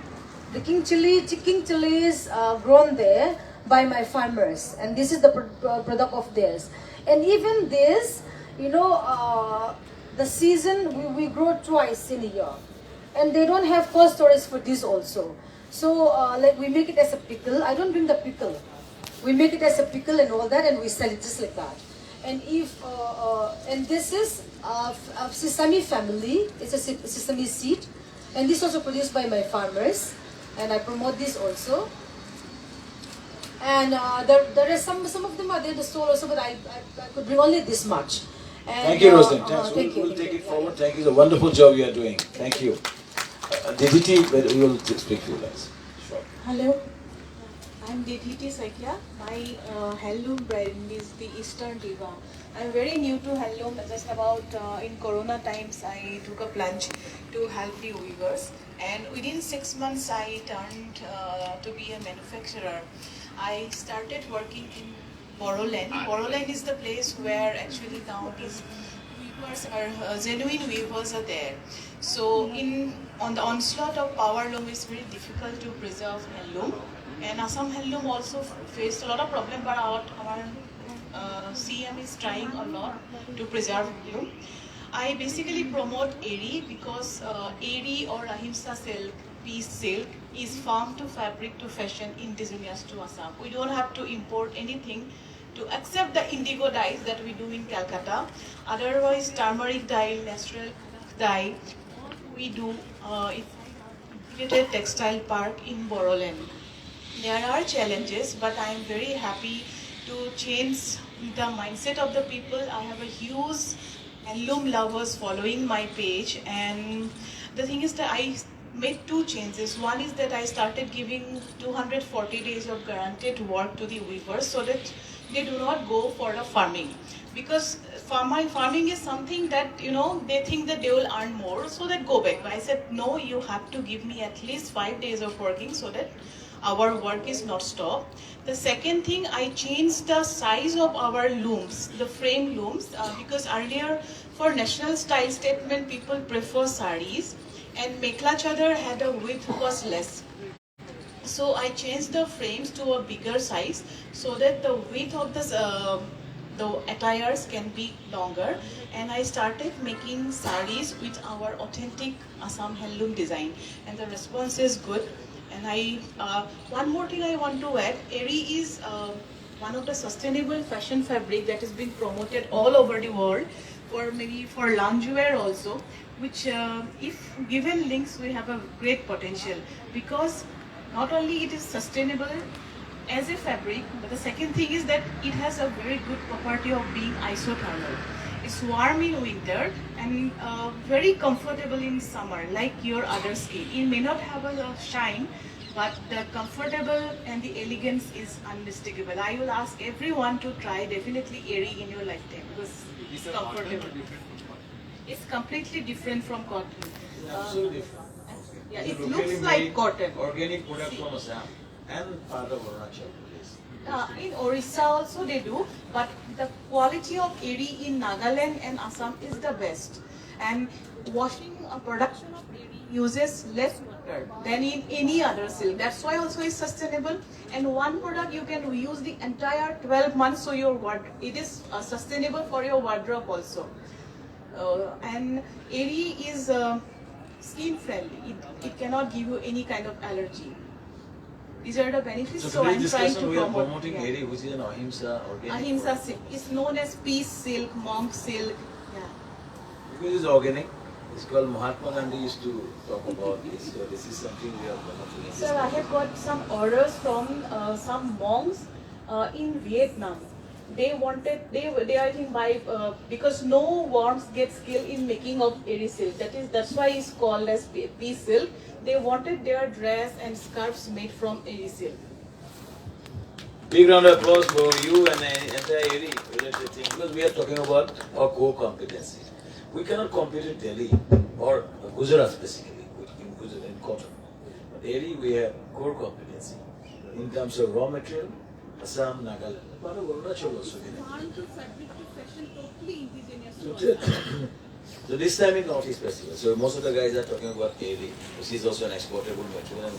The king chili is grown there by my farmers, and this is the product of theirs. And even this, you know, the season we grow twice in a year. And they don't have cold storage for this also. So like we make it as a pickle. I don't bring the pickle. We make it as a pickle and all that, and we sell it just like that. And if and this is a sesame family. It's a sesame seed, and this also produced by my farmers, and I promote this also. And there are some of them are there in the store also, but I could bring only this much. And, thank you, Roslyn. Thanks. Thank you. We'll take it forward. Thank you. It's a wonderful job you are doing. Thank you. DDT, we will speak to you guys. Sure. Hello, I'm DDT Sakya. My handloom brand is the Eastern Diva. I'm very new to handloom. Just about in Corona times, I took a plunge to help the weavers, and within 6 months, I turned to be a manufacturer. I started working in Boroland. Boroland is the place where actually now these weavers are genuine weavers are there. So on the onslaught of power loom, it's very difficult to preserve handloom, and Assam handloom also faced a lot of problem, but our CM is trying a lot to preserve handloom. I basically promote Eri because Eri or Ahimsa silk, piece silk, is farm to fabric to fashion indigenous to Assam. We don't have to import anything to accept the indigo dyes that we do in Calcutta. Otherwise, turmeric dye, natural dye, we do integrated textile park in Boroland. There are challenges, but I am very happy to change the mindset of the people. I have a huge handloom lovers following my page, and the thing is that I made two changes. One is that I started giving 240 days of guaranteed work to the weavers so that they do not go for the farming, because farming is something that, you know, they think that they will earn more, so that go back. But I said, no, you have to give me at least 5 days of working so that our work is not stopped. The second thing, I changed the size of our looms, the frame looms, because earlier for national style statement, people prefer saris, and Mekhla Chadar had a width was less. So I changed the frames to a bigger size so that the width of the attires can be longer, and I started making saris with our authentic Assam handloom design, and the response is good. And one more thing I want to add, Eri is one of the sustainable fashion fabric that has been promoted all over the world, or maybe for loungewear also, which if given links, we have a great potential, because not only it is sustainable as a fabric, but the second thing is that it has a very good property of being isothermal. It's warm in winter and very comfortable in summer, like your other skin. It may not have a shine, but the comfortable and the elegance is unmistakable. I will ask everyone to try definitely Eri in your lifetime, because it's comfortable. It's completely different from cotton. Absolutely. Yeah, it looks like cotton. Organic product from Assam and part of Arunachal Pradesh. In Orissa also they do, but the quality of Eri in Nagaland and Assam is the best. And washing, production of Eri uses less water better than in any other silk. That's why also it's sustainable. And one product you can use the entire 12 months, so it is sustainable for your wardrobe also. And Airy is skin friendly. It cannot give you any kind of allergy. These are the benefits. So I'm trying to we are promote. promoting Airy, which is an ahimsa organic. Ahimsa silk is known as peace silk, monk silk. Yeah. Because it's organic. It's called Mahatma Gandhi used to talk about this. So this is something we are promoting. Sir, I have got some orders from some monks in Vietnam. They wanted, they I think by, because no worms get skill in making of Airy silk. That's why it's called as peace silk. They wanted their dress and scarves made from Airy silk. Big round of applause for you and the entire Airy related thing, because we are talking about our core competencies. We cannot compete in Delhi or Gujarat specifically, in Gujarat and cotton. But Airy, we have core competency in terms of raw material, Assam, Nagaland, part of Arunachal also. So this time in Northeast Festival, so most of the guys are talking about Airy, which is also an exportable material, and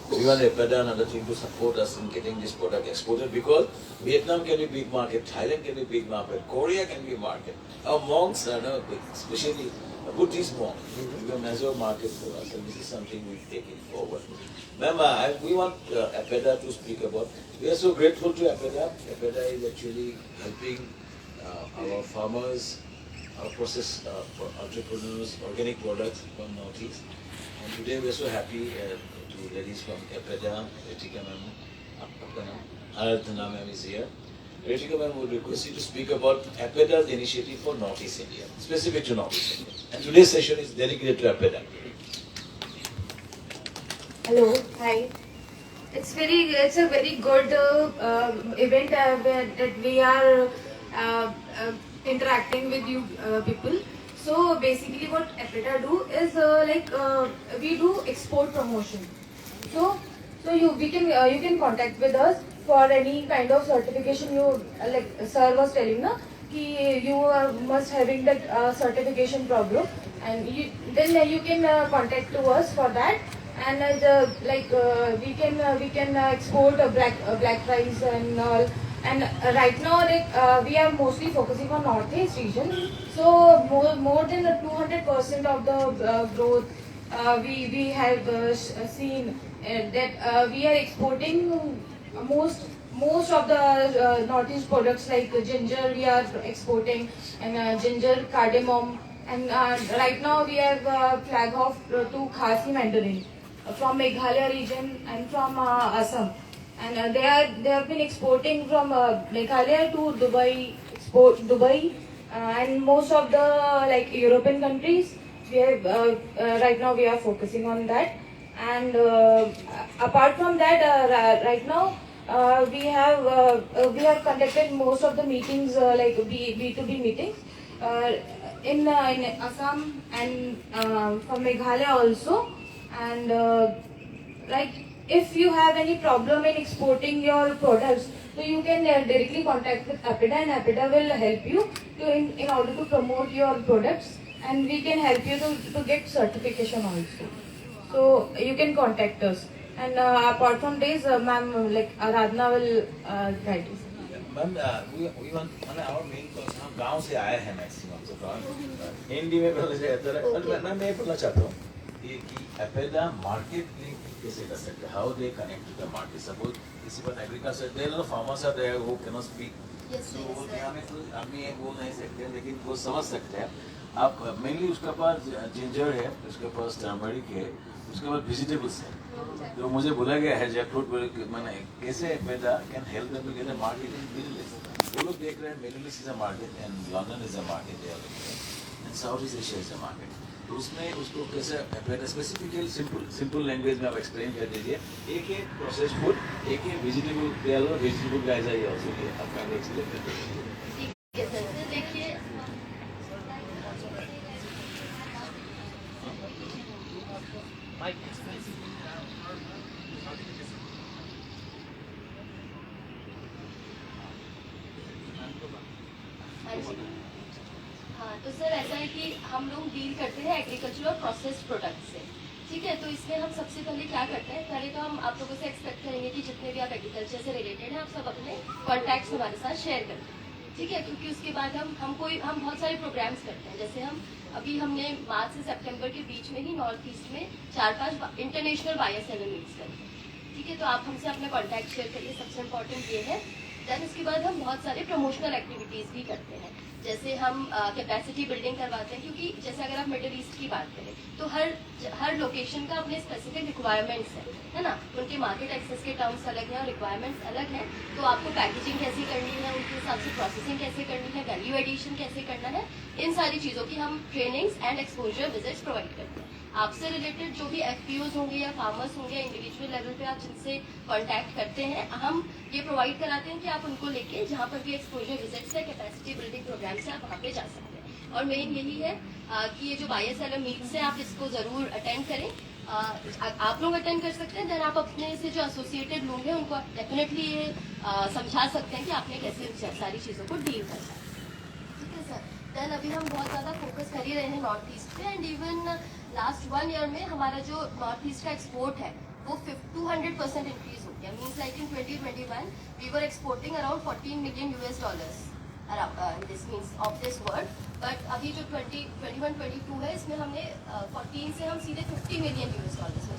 we want EPEDA and other thing to support us in getting this product exported, because Vietnam can be a big market, Thailand can be a big market, Korea can be a market. Our monks are now big, especially Buddhist monks, will be a major market for us, and this is something we take it forward. Ma'am, we want EPEDA to speak about. We are so grateful to EPEDA. EPEDA is actually helping our farmers, our process entrepreneurs, organic products from Northeast. And today we are so happy to ladies from EPEDA, Ritika ma'am, Aradhana ma'am is here. Ritika ma'am would request you to speak about EPEDA's initiative for Northeast India, specific to Northeast India. And today's session is dedicated to EPEDA. Hello, hi. It's a very good event that we are interacting with you people. So basically what EPEDA do is we do export promotion. So you can contact with us for any kind of certification. You like sir was telling na कि you must having that certification problem, and then you can contact to us for that. And we can export black rice and all. And right now we are mostly focusing on Northeast region. So more than 200% of the growth we have seen that we are exporting most of the Northeast products, like ginger we are exporting, and ginger, cardamom, and right now we have flag off to Khasi Mandarin from Meghalaya region and from Assam, and they have been exporting from Meghalaya to Dubai, and most of the European countries. We have right now we are focusing on that, and apart from that, right now we have conducted most of the meetings like B2B meetings in Assam and from Meghalaya also. And if you have any problem in exporting your products, so you can directly contact with EPEDA, and EPEDA will help you in order to promote your products, and we can help you to get certification also. So you can contact us. And apart from this, ma'am, Aradhana will guide us. Ma'am we want our main person हम गांव से आए हैं maximum तो हिंदी में बोलना चाहता है और मैं बोलना चाहता हूँ कि EPEDA मार्केट लिंक कैसे कर सकते हैं, how they connect to the market. Suppose किसी पर agriculture there are farmers are there who cannot speak, so हम ये बोल नहीं सकते, लेकिन वो समझ सकते हैं. आप mainly उसके पास ginger है, उसके पास turmeric है, उसके बाद vegetables है. तो मुझे बोला गया है जैकफ्रूट मैंने कैसे EPEDA can help them to get a market in Middle East. वो लोग देख रहे हैं Middle East is a market and London is a market there, and Southeast Asia is a market. तो उसमें उसको कैसे EPEDA specifically simple language में आप explain कर दीजिए. एक processed food, एक vegetable they are vegetable guys are here also here. आप kind of explain कर दीजिए. ठीक है सर, देखिए हाँ, तो सर ऐसा है कि हम लोग डील करते हैं एग्रीकल्चर और प्रोसेस्ड प्रोडक्ट से. ठीक है, तो इसमें हम सबसे पहले क्या करते हैं, पहले तो हम आप लोगों से एक्सपेक्ट करेंगे कि जितने भी आप एग्रीकल्चर से रिलेटेड हैं आप सब अपने कॉन्टैक्ट्स हमारे साथ शेयर करें, ठीक है, क्योंकि उसके बाद हम बहुत सारे प्रोग्राम्स करते हैं। जैसे हमने मार्च से सितंबर के बीच में ही नॉर्थ ईस्ट में 4-5 इंटरनेशनल बायर सेलर मीट्स करें, ठीक है, तो आप हमसे अपने कॉन्टैक्ट शेयर करिए, सबसे इम्पोर्टेंट ये है। देन इसके बाद हम बहुत सारे प्रमोशनल एक्टिविटीज़ भी करते हैं, जैसे हम कैपेसिटी बिल्डिंग करवाते हैं, क्योंकि जैसे अगर आप मिडिल ईस्ट की बात करें तो हर लोकेशन का अपने स्पेसिफिक रिक्वायरमेंट्स है ना, उनके मार्केट एक्सेस के टर्म्स अलग हैं और रिक्वायरमेंट्स अलग हैं, तो आपको पैकेजिंग कैसे करनी है, उनके हिसाब से प्रोसेसिंग कैसे करनी है, वैल्यू एडिशन कैसे करना है, इन सारी चीज़ों की हम trainings and exposure visits provide करते हैं। आपसे रिलेटेड जो भी एफपीओज होंगे या फार्मर्स होंगे, इंडिविजुअल लेवल पे आप जिनसे कांटेक्ट करते हैं, हम ये प्रोवाइड कराते हैं कि आप उनको लेके जहाँ पर भी एक्सपोजर विजिट्स है, कैपेसिटी बिल्डिंग प्रोग्राम से आप वहाँ पे जा सकते हैं। और मेन यही है कि ये जो बायर सेलर मीट्स है आप इसको ज़रूर अटेंड करें, आप लोग अटेंड कर सकते हैं, देन आप अपने से जो एसोसिएटेड लोग हैं उनको डेफिनेटली ये समझा सकते हैं कि आपने कैसे सारी चीज़ों को डील करना है, ठीक है सर। देन अभी हम बहुत ज़्यादा फोकस कर ही रहे हैं नॉर्थ ईस्ट पे, एंड इवन लास्ट 1 ईयर में हमारा जो नॉर्थ ईस्ट का एक्सपोर्ट है वो 200% इंक्रीज हो गया। Means like in 2021 we were exporting around $14 million this means of this world, but अभी जो 2021-22 है इसमें हमने 14 से हम सीधे $50 million में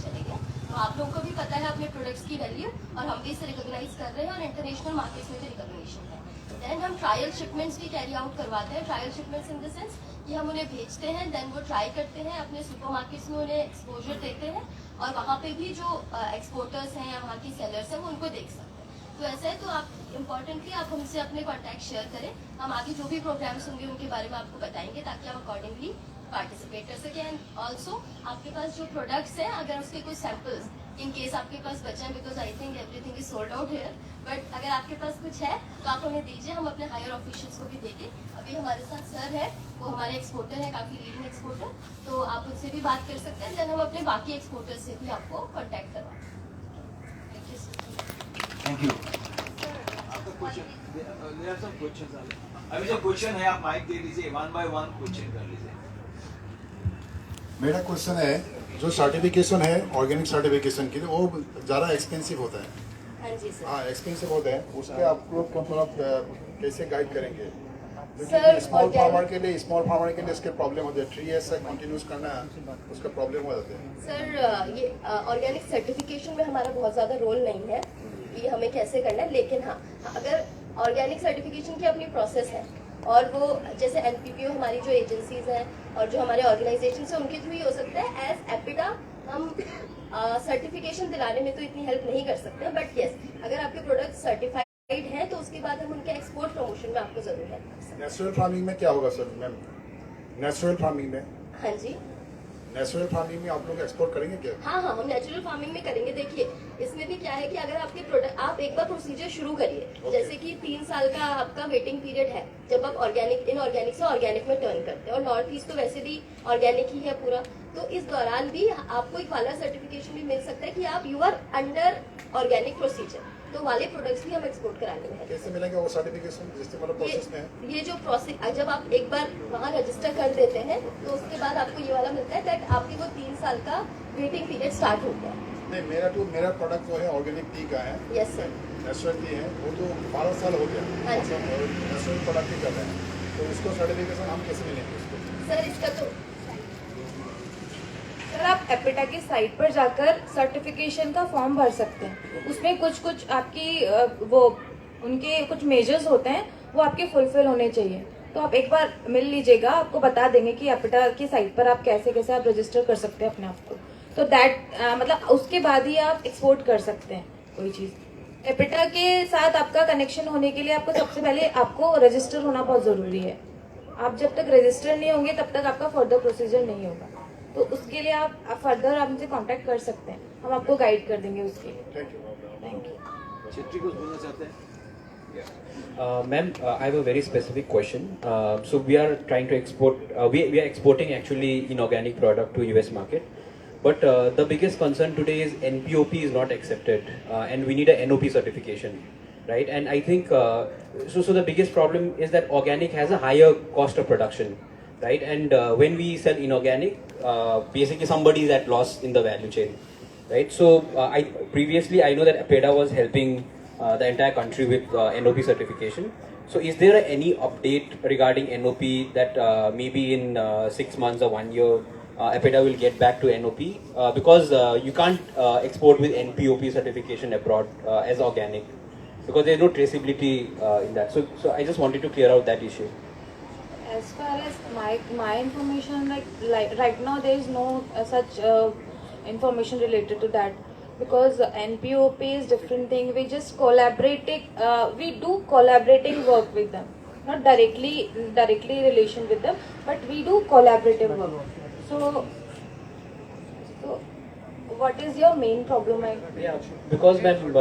चले गए। तो आप लोगों को भी पता है अपने प्रोडक्ट्स की वैल्यू, और हम भी इसे रिकॉग्नाइज कर रहे हैं और इंटरनेशनल मार्केट्स में भी रिकॉग्निशन है। देन हम ट्रायल शिपमेंट्स भी कैरी आउट करवाते हैं, trial shipments in the sense कि हम उन्हें भेजते हैं, देन वो ट्राई करते हैं, अपने सुपरमार्केट्स में उन्हें एक्सपोजर देते हैं, और वहाँ पे भी जो एक्सपोर्टर्स हैं या वहाँ की सेलर्स हैं वो उनको देख सकते हैं। तो ऐसा है, तो आप इम्पोर्टेंटली आप हमसे अपने कॉन्टैक्ट शेयर करें, हम आगे जो भी प्रोग्राम्स होंगे उनके बारे में आपको बताएंगे ताकि आप अकॉर्डिंगली पार्टिसिपेट कर सकें। एंड ऑल्सो आपके पास जो प्रोडक्ट्स हैं अगर उसके कुछ सैम्पल्स इन केस आपके पास बचे हैं, because I think everything is sold out here, but अगर आपके पास कुछ है तो आप हमें दीजिए, हम अपने हायर ऑफिशियल्स को भी देंगे। अभी हमारे साथ सर है, वो हमारे एक्सपोर्टर है, काफ़ी लीडिंग एक्सपोर्टर, तो आप उनसे भी बात कर सकते हैं, देन हम अपने बाकी एक्सपोर्टर्स से भी आपको कॉन्टैक्ट करवाएं। Thank you sir. Thank you. अभी जो क्वेश्चन है आप माइक दे दीजिए, 1 by 1 क्वेश्चन कर लीजिए। मेरा क्वेश्चन है, जो सर्टिफिकेशन है ऑर्गेनिक सर्टिफिकेशन के लिए वो ज़्यादा एक्सपेंसिव होता है। हाँ जी सर। हाँ, एक्सपेंसिव होता है, उसके आप लोग को मतलब कैसे गाइड करेंगे? सर, स्मॉल फार्मर के लिए इसके प्रॉब्लम होते हैं, 3 years से कंटिन्यूस करना उसका प्रॉब्लम हो जाता है। सर ये ऑर्गेनिक सर्टिफिकेशन में हमारा बहुत ज़्यादा रोल नहीं है कि हमें कैसे करना है, लेकिन हाँ अगर ऑर्गेनिक सर्टिफिकेशन की अपनी प्रोसेस है और वो जैसे एनपीपीओ हमारी जो एजेंसीज हैं और जो हमारे ऑर्गेनाइजेशन है उनके थ्रू ही हो सकता है। एज एपिडा हम सर्टिफिकेशन दिलाने में तो इतनी हेल्प नहीं कर सकते, बट यस अगर आपके प्रोडक्ट सर्टिफाइड हैं तो उसके बाद हम उनके एक्सपोर्ट प्रमोशन में आपको जरूर हेल्प कर सकते हैं। नेचुरल फार्मिंग में क्या होगा सर मैम? नेचुरल फार्मिंग में, हाँ जी, नेचुरल फार्मिंग में आप लोग एक्सपोर्ट करेंगे क्या? हाँ हाँ, हम नेचुरल फार्मिंग में करेंगे। देखिए इसमें भी क्या है कि अगर आपके प्रोडक्ट आप एक बार प्रोसीजर शुरू करिए, जैसे कि 3 साल का आपका वेटिंग पीरियड है जब आप ऑर्गेनिक इनऑर्गेनिक से ऑर्गेनिक में टर्न करते हैं, और नॉर्थ ईस्ट तो वैसे भी ऑर्गेनिक ही है पूरा, तो इस दौरान भी आपको एक वाला सर्टिफिकेशन भी मिल सकता है कि आप you are under organic procedure, तो वाले प्रोडक्ट्स भी हम एक्सपोर्ट कराने में। कैसे मिलेगा वो सर्टिफिकेशन जिससे मतलब प्रोसेस में है? ये जो प्रोसेस जब आप एक बार वहाँ रजिस्टर कर देते हैं तो उसके बाद आपको ये वाला मिलता है दैट आपकी वो 3 साल का वेटिंग पीरियड स्टार्ट हो गया। नहीं, मेरा प्रोडक्ट जो है ऑर्गेनिक टी का है। Yes sir. नेचुरल टी है, वो तो 12 साल हो गया। हाँ जी। नेचुरल प्रोडक्ट ही कर रहे हैं, तो उसको सर्टिफिकेशन हम कैसे मिलेंगे उसको? सर इसका तो सर आप एपिटा की साइट पर जाकर सर्टिफिकेशन का फॉर्म भर सकते हैं, उसमें कुछ आपकी वो उनके कुछ मेजर्स होते हैं वो आपके फुलफिल होने चाहिए, तो आप एक बार मिल लीजिएगा, आपको बता देंगे कि एपिटा की साइट पर आप कैसे आप रजिस्टर कर सकते हैं अपने आप को, तो दैट मतलब उसके बाद ही आप एक्सपोर्ट कर सकते हैं कोई चीज़। एपिटा के साथ आपका कनेक्शन होने के लिए आपको सबसे पहले आपको रजिस्टर होना बहुत ज़रूरी है। आप जब तक रजिस्टर नहीं होंगे तब तक आपका फर्दर प्रोसीजर नहीं होगा, तो उसके लिए आप फर्दर हमसे कांटेक्ट कर सकते हैं, हम आपको गाइड कर देंगे उसके लिए। Thank you. क्षेत्री कुछ बोलना चाहते हैं? Ma'am, I have a very specific question. So we are trying to export, we are exporting actually inorganic product to US market. But the biggest concern today is NPOP is not accepted and we need a NOP certification, right? And I think, so the biggest problem is that organic has a higher cost of production, right? And when we sell inorganic, basically somebody is at loss in the value chain, right? So previously I know that APEDA was helping the entire country with NOP certification. So is there any update regarding NOP that maybe in 6 months or 1 year APEDA will get back to NOP? Because you can't export with NPOP certification abroad as organic, because there's no traceability in that. So I just wanted to clear out that issue. As far as my information, like right now there is no such information related to that, because NPOP is different thing. We just we do collaborating work with them, not directly relation with them, but we do collaborative work. So what is your main problem? Yeah, because ma'am,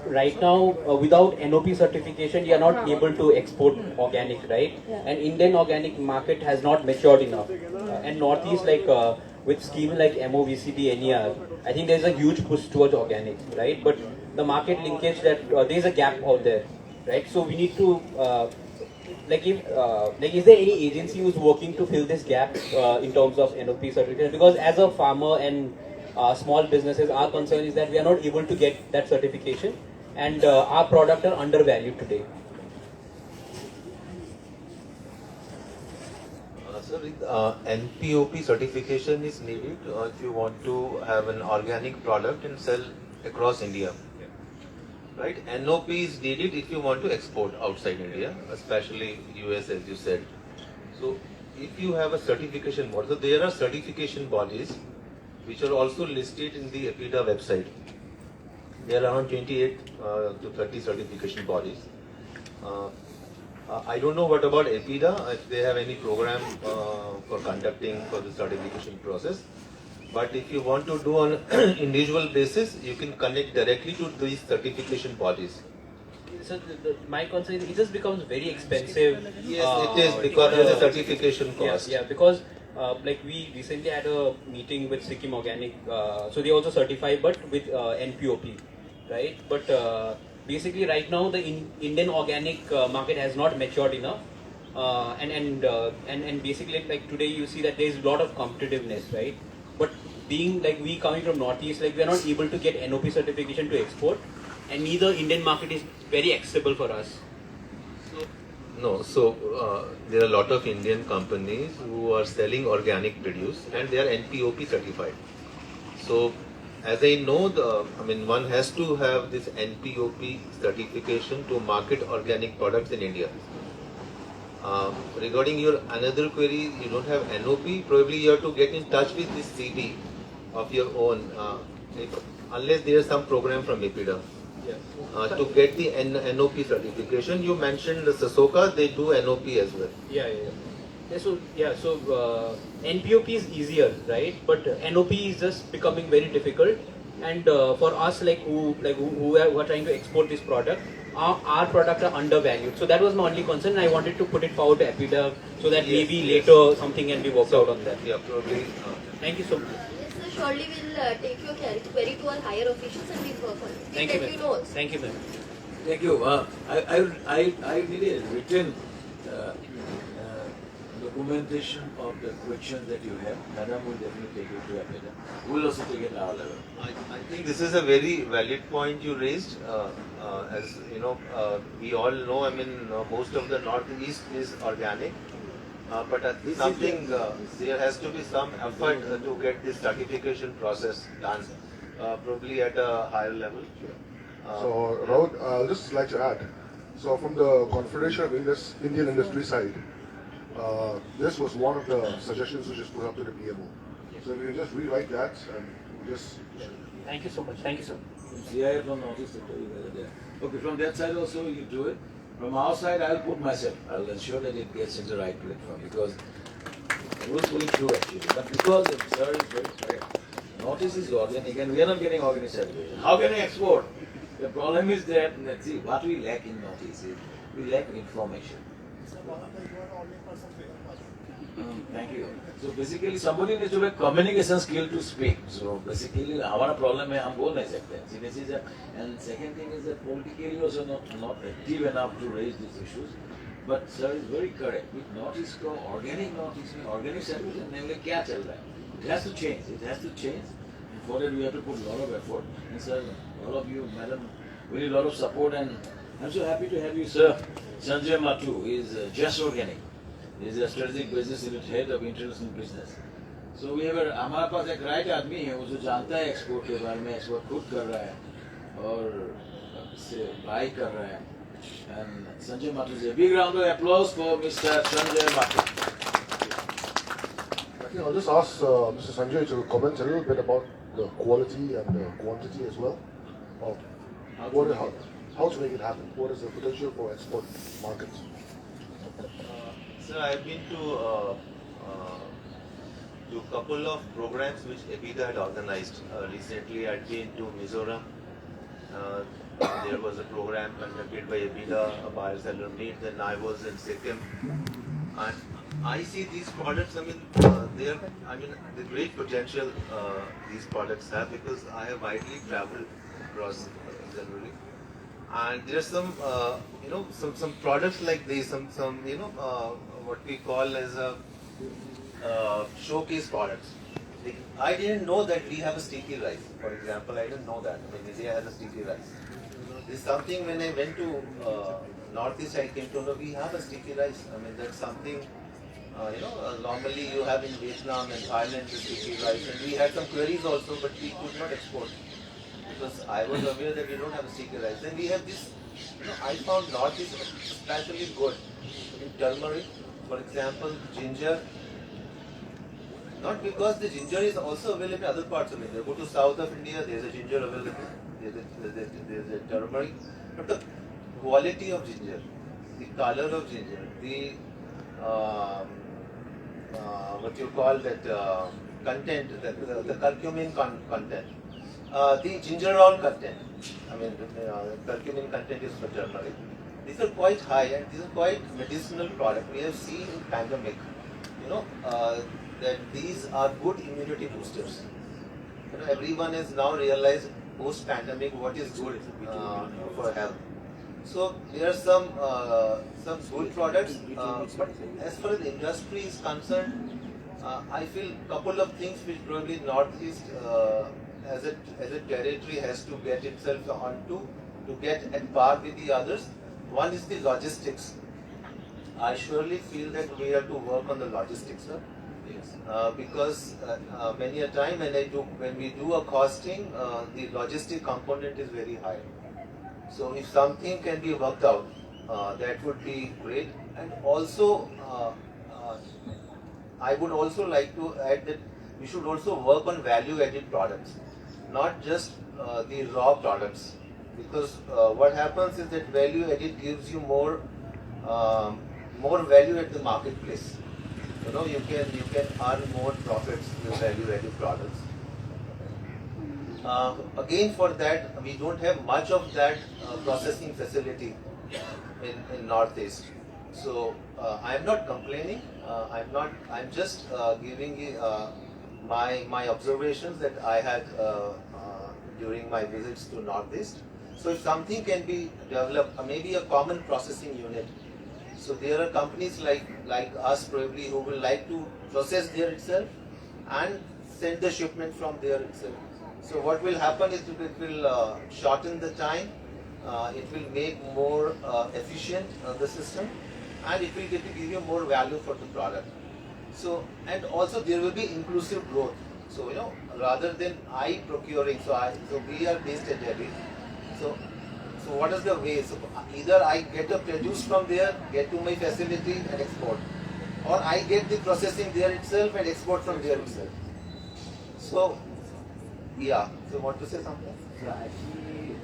right now without NOP certification you are not able to export organic, right? Yeah. And Indian organic market has not matured enough. And Northeast, with scheme like MOVCD, NER, I think there is a huge push towards organic, right? But the market linkage, that there is a gap out there, right? So we need to is there any agency who's working to fill this gap in terms of NOP certification? Because as a farmer and small businesses, our concern is that we are not able to get that certification, and our product are undervalued today. So NPOP certification is needed if you want to have an organic product and sell across India. Right? NOP is needed if you want to export outside India, especially US, as you said. So if you have a certification body, so there are certification bodies which are also listed in the APEDA website. There are around 28 to 30 certification bodies. I don't know what about APEDA, if they have any program for conducting for the certification process. But if you want to do on individual basis, you can connect directly to these certification bodies. So my concern is it just becomes very expensive. Yes, it is because of the certification cost. Yeah, because we recently had a meeting with Sikkim Organic, so they also certify, but with NPOP, right? But basically right now the Indian organic market has not matured enough, and basically today you see that there is a lot of competitiveness, right? But being we coming from Northeast, we are not able to get NOP certification to export, and neither Indian market is very accessible for us. No, so there are a lot of Indian companies who are selling organic produce and they are NPOP certified. So as I know, one has to have this NPOP certification to market organic products in India. Regarding your another query, you don't have NOP, probably you have to get in touch with this CD of your own, unless there is some program from APEDA. To get the NOP certification. You mentioned the Sasoka, they do NOP as well. So NPOP is easier, right? But NOP is just becoming very difficult. And for us, who are trying to export this product, our products are undervalued. So that was my only concern. I wanted to put it forward to APEDA so that maybe later something can be worked out on that. Yeah, probably. Thank you so much. Surely we'll take your query to our higher officials and we'll work on it. Thank you, ma'am. Thank you, ma'am. Thank you. I need a written documentation of the questions that you have. Madam will definitely take it to APEDA. We'll also take it at our level. I think this is a very valid point you raised. As you know, we all know, most of the Northeast is organic. But something, there has to be some effort to get this certification process done, probably at a higher level. So, Raul, I'll just like to add. So, from the Confederation of Indian Industry side, this was one of the suggestions which is put up to the PMO. So, we can just rewrite that and just. Thank you so much. Thank you, sir. CIA from Northeast sector, you guys are there. Okay, from that side also you do it. From our side, I'll put myself. I'll ensure that it gets into the right platform because it was going through actually. But because the sir is very correct, Northeast is organic and we are not getting organic certification. How can I export? The problem is that, see, what we lack in Northeast is we lack information. Thank you. So basically, somebody needs to have communication skill to speak. So basically, our problem is हम बोल नहीं सकते. See, this is and second thing is that politically also not active enough to raise these issues. But sir is very correct. With Northeast को organic Northeast में organic certification नहीं मिले क्या चल रहा है? It has to change. It has to change. And for that we have to put a lot of effort. And sir, all of you, madam, really a lot of support. And I'm so happy to have you, sir. Sanjay Matu is Just Organic. He is a strategic business unit head of international business. So we have हमारे पास एक right आदमी है वो जो जानता है export के बारे में, export खुद कर रहा है और इससे buy कर रहा है. And Sanjay Matu, a big round of applause for Mr. Sanjay Matu. I think I'll just ask Mr. Sanjay to comment a little bit about the quality and the quantity as well. Of how to make it happen. What is the potential for export markets? Sir, I've been to a couple of programs which EBITDA had organized. Recently, I'd been to Mizoram. There was a program conducted by EBITDA, a buyer-seller meet. Then I was in Sikkim, and I see these products. I mean, the great potential these products have, because I have widely traveled across generally, and there are some, some products like these, some what we call as a showcase products. I didn't know that we have a sticky rice. For example, I didn't know that. I mean, India has a sticky rice. This is something when I went to Northeast, I came to know we have a sticky rice. I mean, that's something, normally you have in Vietnam and Thailand the sticky rice. And we had some queries also, but we could not export. Because I was aware that we don't have a sticky rice. Then we have this, I found Northeast especially good in turmeric, for example, ginger. Not because the ginger is also available in other parts of India. Go to south of India, there is a ginger available. There is a turmeric. But the quality of ginger, the color of ginger, the what you call that content, the curcumin content, the gingerol content. I mean, the curcumin content is for turmeric. These are quite high and these are quite medicinal products. We have seen in pandemic, that these are good immunity boosters. Everyone has now realized post-pandemic what is good for health. So there are some good products, but as far as the industry is concerned, I feel a couple of things which probably Northeast as a territory has to get itself onto to get at par with the others. One is the logistics. I surely feel that we have to work on the logistics, sir. Because many a time when we do a costing, the logistic component is very high. So if something can be worked out, that would be great. And also, I would also like to add that we should also work on value-added products, not just the raw products. Because what happens is that value-added gives you more value at the marketplace. You can earn more profits with value-added products. Again, for that, we don't have much of that processing facility in Northeast. So I'm not complaining. I'm just giving you my observations that I had during my visits to Northeast. So if something can be developed, maybe a common processing unit. So there are companies like us probably who will like to process there itself and send the shipment from there itself. So what will happen is it will shorten the time, it will make more efficient the system, and it will get to give you more value for the product. So, and also there will be inclusive growth. So rather than I procuring, so we are based at Delhi. So what is the way? So either I get a produce from there, get to my facility and export, or I get the processing there itself and export from there itself. So yeah. So want to say something? So actually,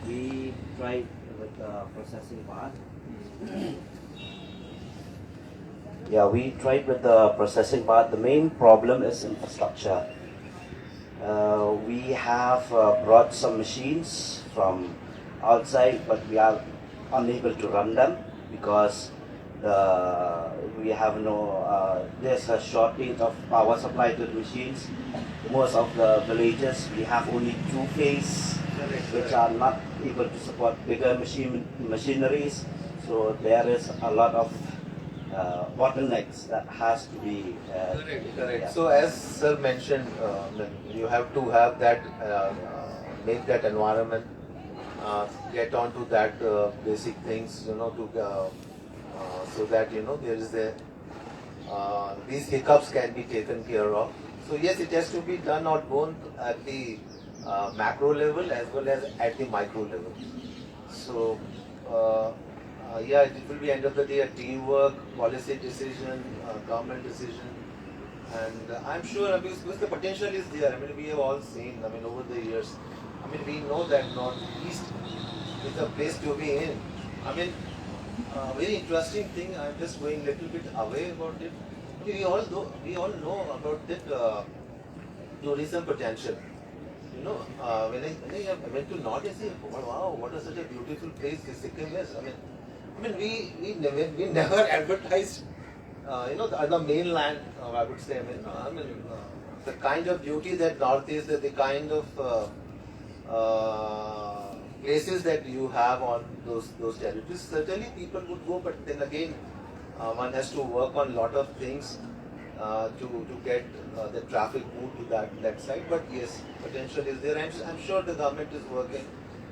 we tried with the processing part. Yeah, we tried with the processing part. The main problem is infrastructure. We have brought some machines from outside, but we are unable to run them because we have there's a shortage of power supply to the machines. Most of the villages we have only two-phase, which are not able to support bigger machineries. So there is a lot of bottlenecks that has to be Correct. yeah. So as sir mentioned, you have to have that, make that environment, get onto that basic things, so that there is these hiccups can be taken care of. So yes, it has to be done on both at the macro level as well as at the micro level. So yeah, it will be end of the day a teamwork, policy decision, government decision, and I'm sure because the potential is there. I mean, we have all seen. I mean, over the years, I mean, we know that Northeast is a place to be in. I mean, very interesting thing. I'm just going a little bit away about it. We all know about that tourism potential. When I went to North, I said, wow, what a such a beautiful place Sikkim is. I mean, we never advertised, the mainland. I would say, the kind of beauty that Northeast, the kind of places that you have on those territories. Certainly, people would go, but then again, one has to work on a lot of things to get the traffic moved to that side. But yes, potential is there. I'm sure the government is working,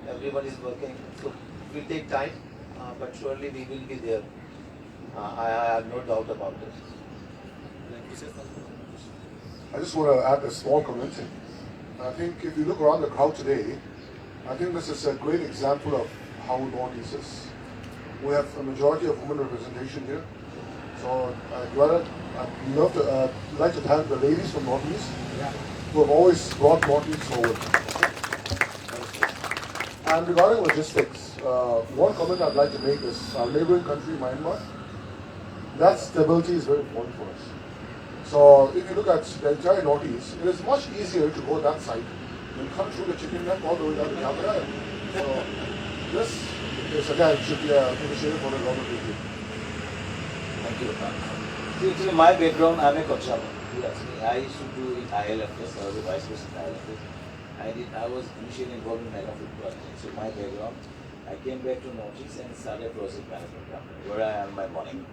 everyone is working. So it will take time, but surely we will be there. I have no doubt about it. I just want to add a small comment. I think if you look around the crowd today, I think this is a great example of how Northeast is. We have a majority of women representation here. So I'd like to thank the ladies from Northeast who have always brought Northeast forward. And regarding logistics, one comment I'd like to make is our neighboring country, Myanmar, that stability is very important for us. So if you look at the entire Northeast, it is much easier to go that side than come through the chicken neck all the way down to Meghalaya. So this is again should be an initiative for the government review. Thank you. See, my background, I'm a consumer. I used to do in ILFS, I was a vice president in ILFS. I was initially involved in mega food projects. So my background, I came back to Northeast and started a project management company where I am my morning.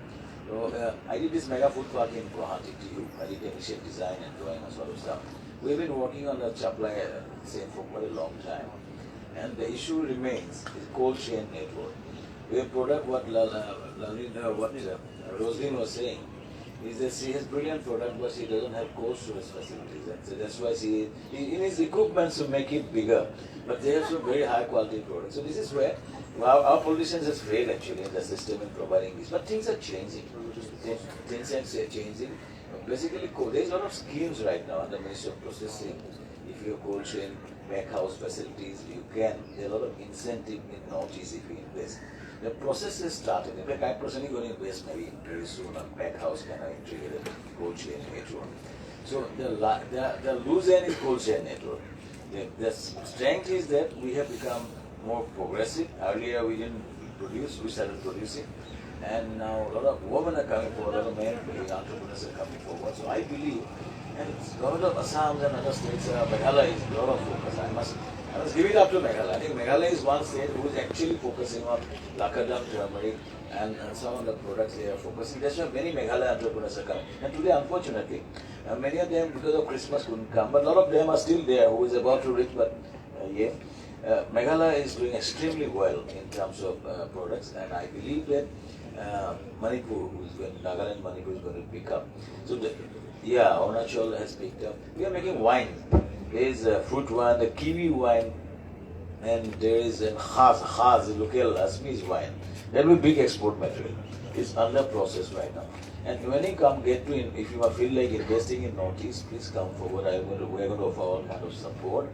So I did this mega food park in Guwahati TU. I did initial design and drawing and sort of stuff. We've been working on the supply chain for quite a long time. And the issue remains is cold chain network. We have product what Roslyn was saying is that she has brilliant product but she doesn't have cold storage facilities. And so that's why she in his equipment to make it bigger. But they have some very high quality products. So this is where our politicians have failed actually in the system in providing this. But things are changing. Things are changing. Basically, there is a lot of schemes right now under Ministry of Processing. If you have cold chain, pack house facilities, you can. There are a lot of incentive in Northeast if you invest. The process is started. In fact, I'm personally going to invest maybe very soon on pack house kind of integrated cold chain network. So the loose end is cold chain network. The strength is that we have become more progressive. Earlier we didn't produce, we started producing. And now a lot of women are coming forward, a lot of men, entrepreneurs are coming forward. So I believe, and government of Assam and other states, Meghalaya is a lot of focus. I must give it up to Meghalaya. I think Meghalaya is one state who is actually focusing on Lakadam, turmeric, and some of the products they are focusing. That's why many Meghalaya entrepreneurs are coming. And today, unfortunately, many of them, because of Christmas, couldn't come. But a lot of them are still there who is about to reach, but Meghalaya is doing extremely well in terms of products, and I believe that Manipur, Nagaland Manipur is going to pick up. So, Arunachal has picked up. We are making wine. There is fruit wine, the kiwi wine, and there is a Khaz, local Assamese wine. That will be big export material. It's under process right now. And when you come, if you feel like investing in Northeast, please come forward. We're going to offer all kind of support.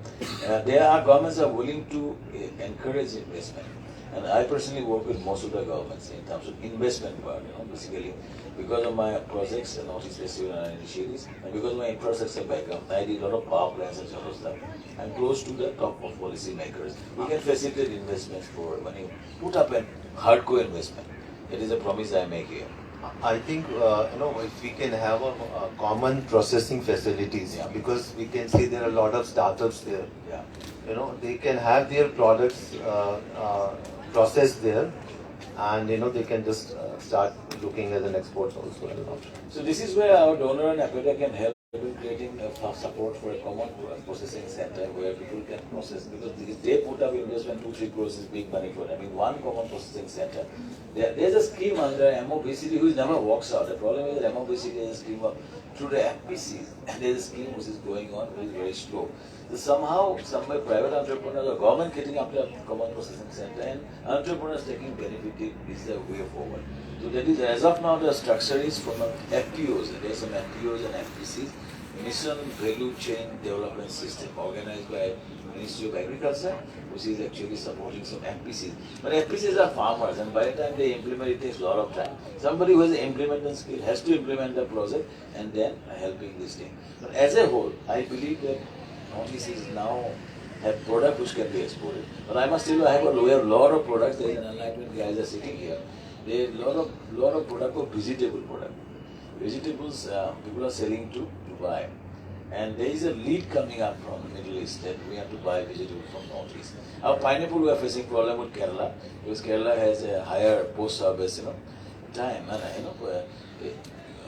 Governments are willing to encourage investment. And I personally work with most of the governments in terms of investment part, basically because of my projects and Northeast Festival and initiatives, and because of my infrastructure background, I did a lot of power plants and sort of stuff. I'm close to the top of policy makers. We can facilitate investments for when you put up a hardcore investment. That is a promise I make here. I think if we can have a common processing facilities, because we can see there are a lot of startups there. they can have their products processed there, and they can just start looking at an export also as an option. So this is where our donor and APEDA can help in creating support for a common processing center where people can process, because they put up investment 2-3 crores is big money for them. I mean, one common processing center. There's a scheme under MOBCD which never works out. The problem is that MOBCD is a scheme through the FPCs, and there's a scheme which is going on which is very slow. So somehow, somewhere private entrepreneurs or government getting up the common processing center and entrepreneurs taking benefit is the way forward. So that is, as of now, the structure is from FPOs. There are some FPOs and FPCs, Mission Value Chain Development System, organized by Ministry of Agriculture, which is actually supporting some FPCs. But FPCs are farmers, and by the time they implement, it takes a lot of time. Somebody who has the implementation skill has to implement the project and then helping this thing. But as a whole, I believe that Northeast is now have product which can be exported. But I must tell you, we have a lot of products. There is an enlightenment guys are sitting here. There is a lot of product of vegetable product. Vegetables people are selling to buy. And there is a lead coming up from the Middle East that we have to buy vegetables from Northeast. Our pineapple, we are facing problem with Kerala, because Kerala has a higher post-harvest, time. And,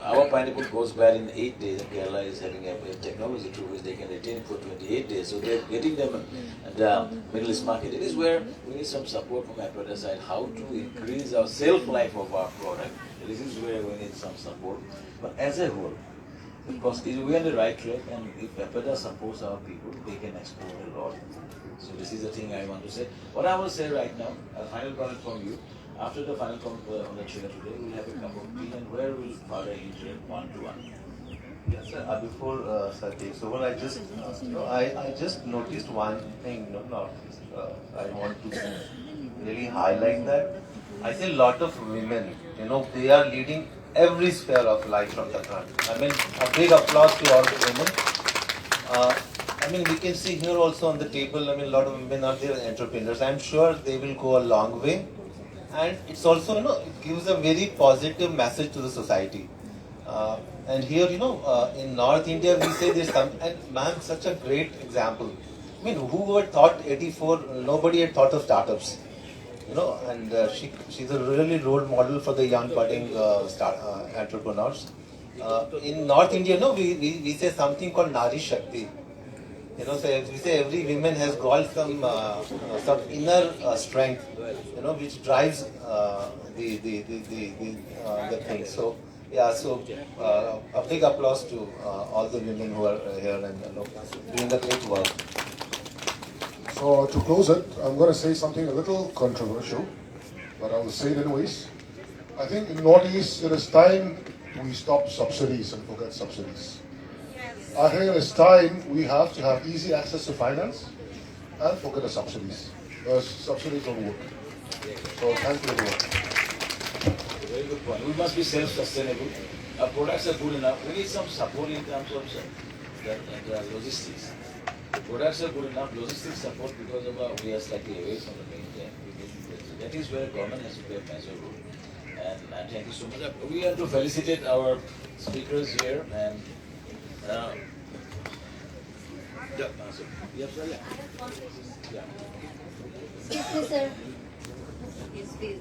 our pineapple goes bad in 8 days, and Kerala is having a technology through which they can retain it for 28 days. So they're getting them at the Middle East market. It is where we need some support from APEDA side, how to increase our shelf life of our product. This is where we need some support. But as a whole, because we are on the right track, and if APEDA supports our people, they can export a lot. So this is the thing I want to say. What I will say right now, a final comment from you. After the final comment on the chair today, we'll have a cup of tea, and where will Father interact one-to-one? Yes, sir. Before sir takes over, I just noticed one thing. I want to really highlight that. I see a lot of women. They are leading every sphere of life from the front. I mean, a big applause to all the women. We can see here also on the table. A lot of women are there entrepreneurs. I'm sure they will go a long way. And it's also, it gives a very positive message to the society. And here, in North India, we say there's some, and ma'am, such a great example. Who would thought 84, nobody had thought of startups. And she's a really role model for the young budding entrepreneurs. In North India, we say something called Nari Shakti. So we say every woman has got some inner strength, which drives the thing. So a big applause to all the women who are here and doing a great work. So to close it, I'm going to say something a little controversial, but I will say it anyways. I think in Northeast, it is time we stop subsidies and forget subsidies. I think it is time we have to have easy access to finance and forget the subsidies, because subsidies don't work. So thank you everyone. Very good point. We must be self-sustainable. Our products are good enough. We need some support in terms of the logistics. The products are good enough, logistics support, because of we are slightly away from the main thing. That is where government has to play a major role. And thank you so much. We have to felicitate our speakers here, and Excuse me, sir. Yes, please.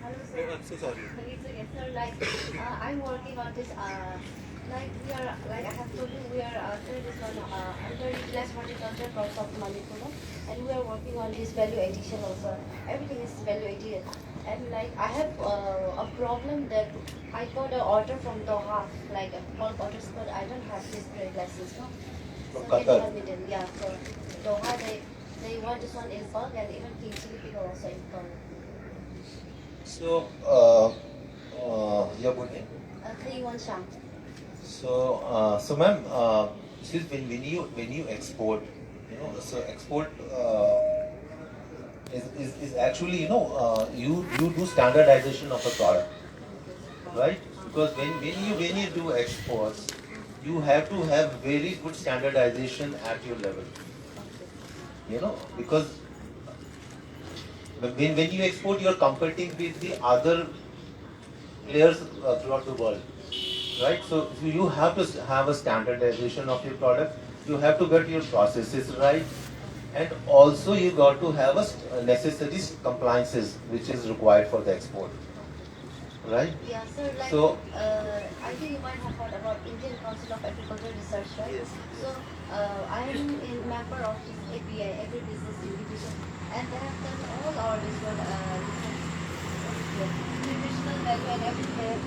I'm so sorry. Sir, I'm working on this. We are, I have told you, we are under this one, underutilized horticulture crops of Manipur, and we are working on this value addition also. Everything is value added. And I have a problem that I got an order from Doha, like a bulk orders, but I don't have this trade license, no? From So Qatar. yeah, so Doha, they want this one in bulk, and even King Chili people also in bulk. So, your good name? 3-1 Sham. So ma'am, when you export, so export is actually, you do standardization of a product, right? Because when you do exports, you have to have very good standardization at your level, because when you export, you're competing with the other players throughout the world. right? So you have to have a standardization of your product. You have to get your processes right, and also you got to have a necessary compliances which is required for the export, right? Yeah, sir, like, So I think you might have heard about Indian Council of Agricultural Research, right? Yes. So, I am a member of this API, Agribusiness Division, and they have done all our nutritional value and everything.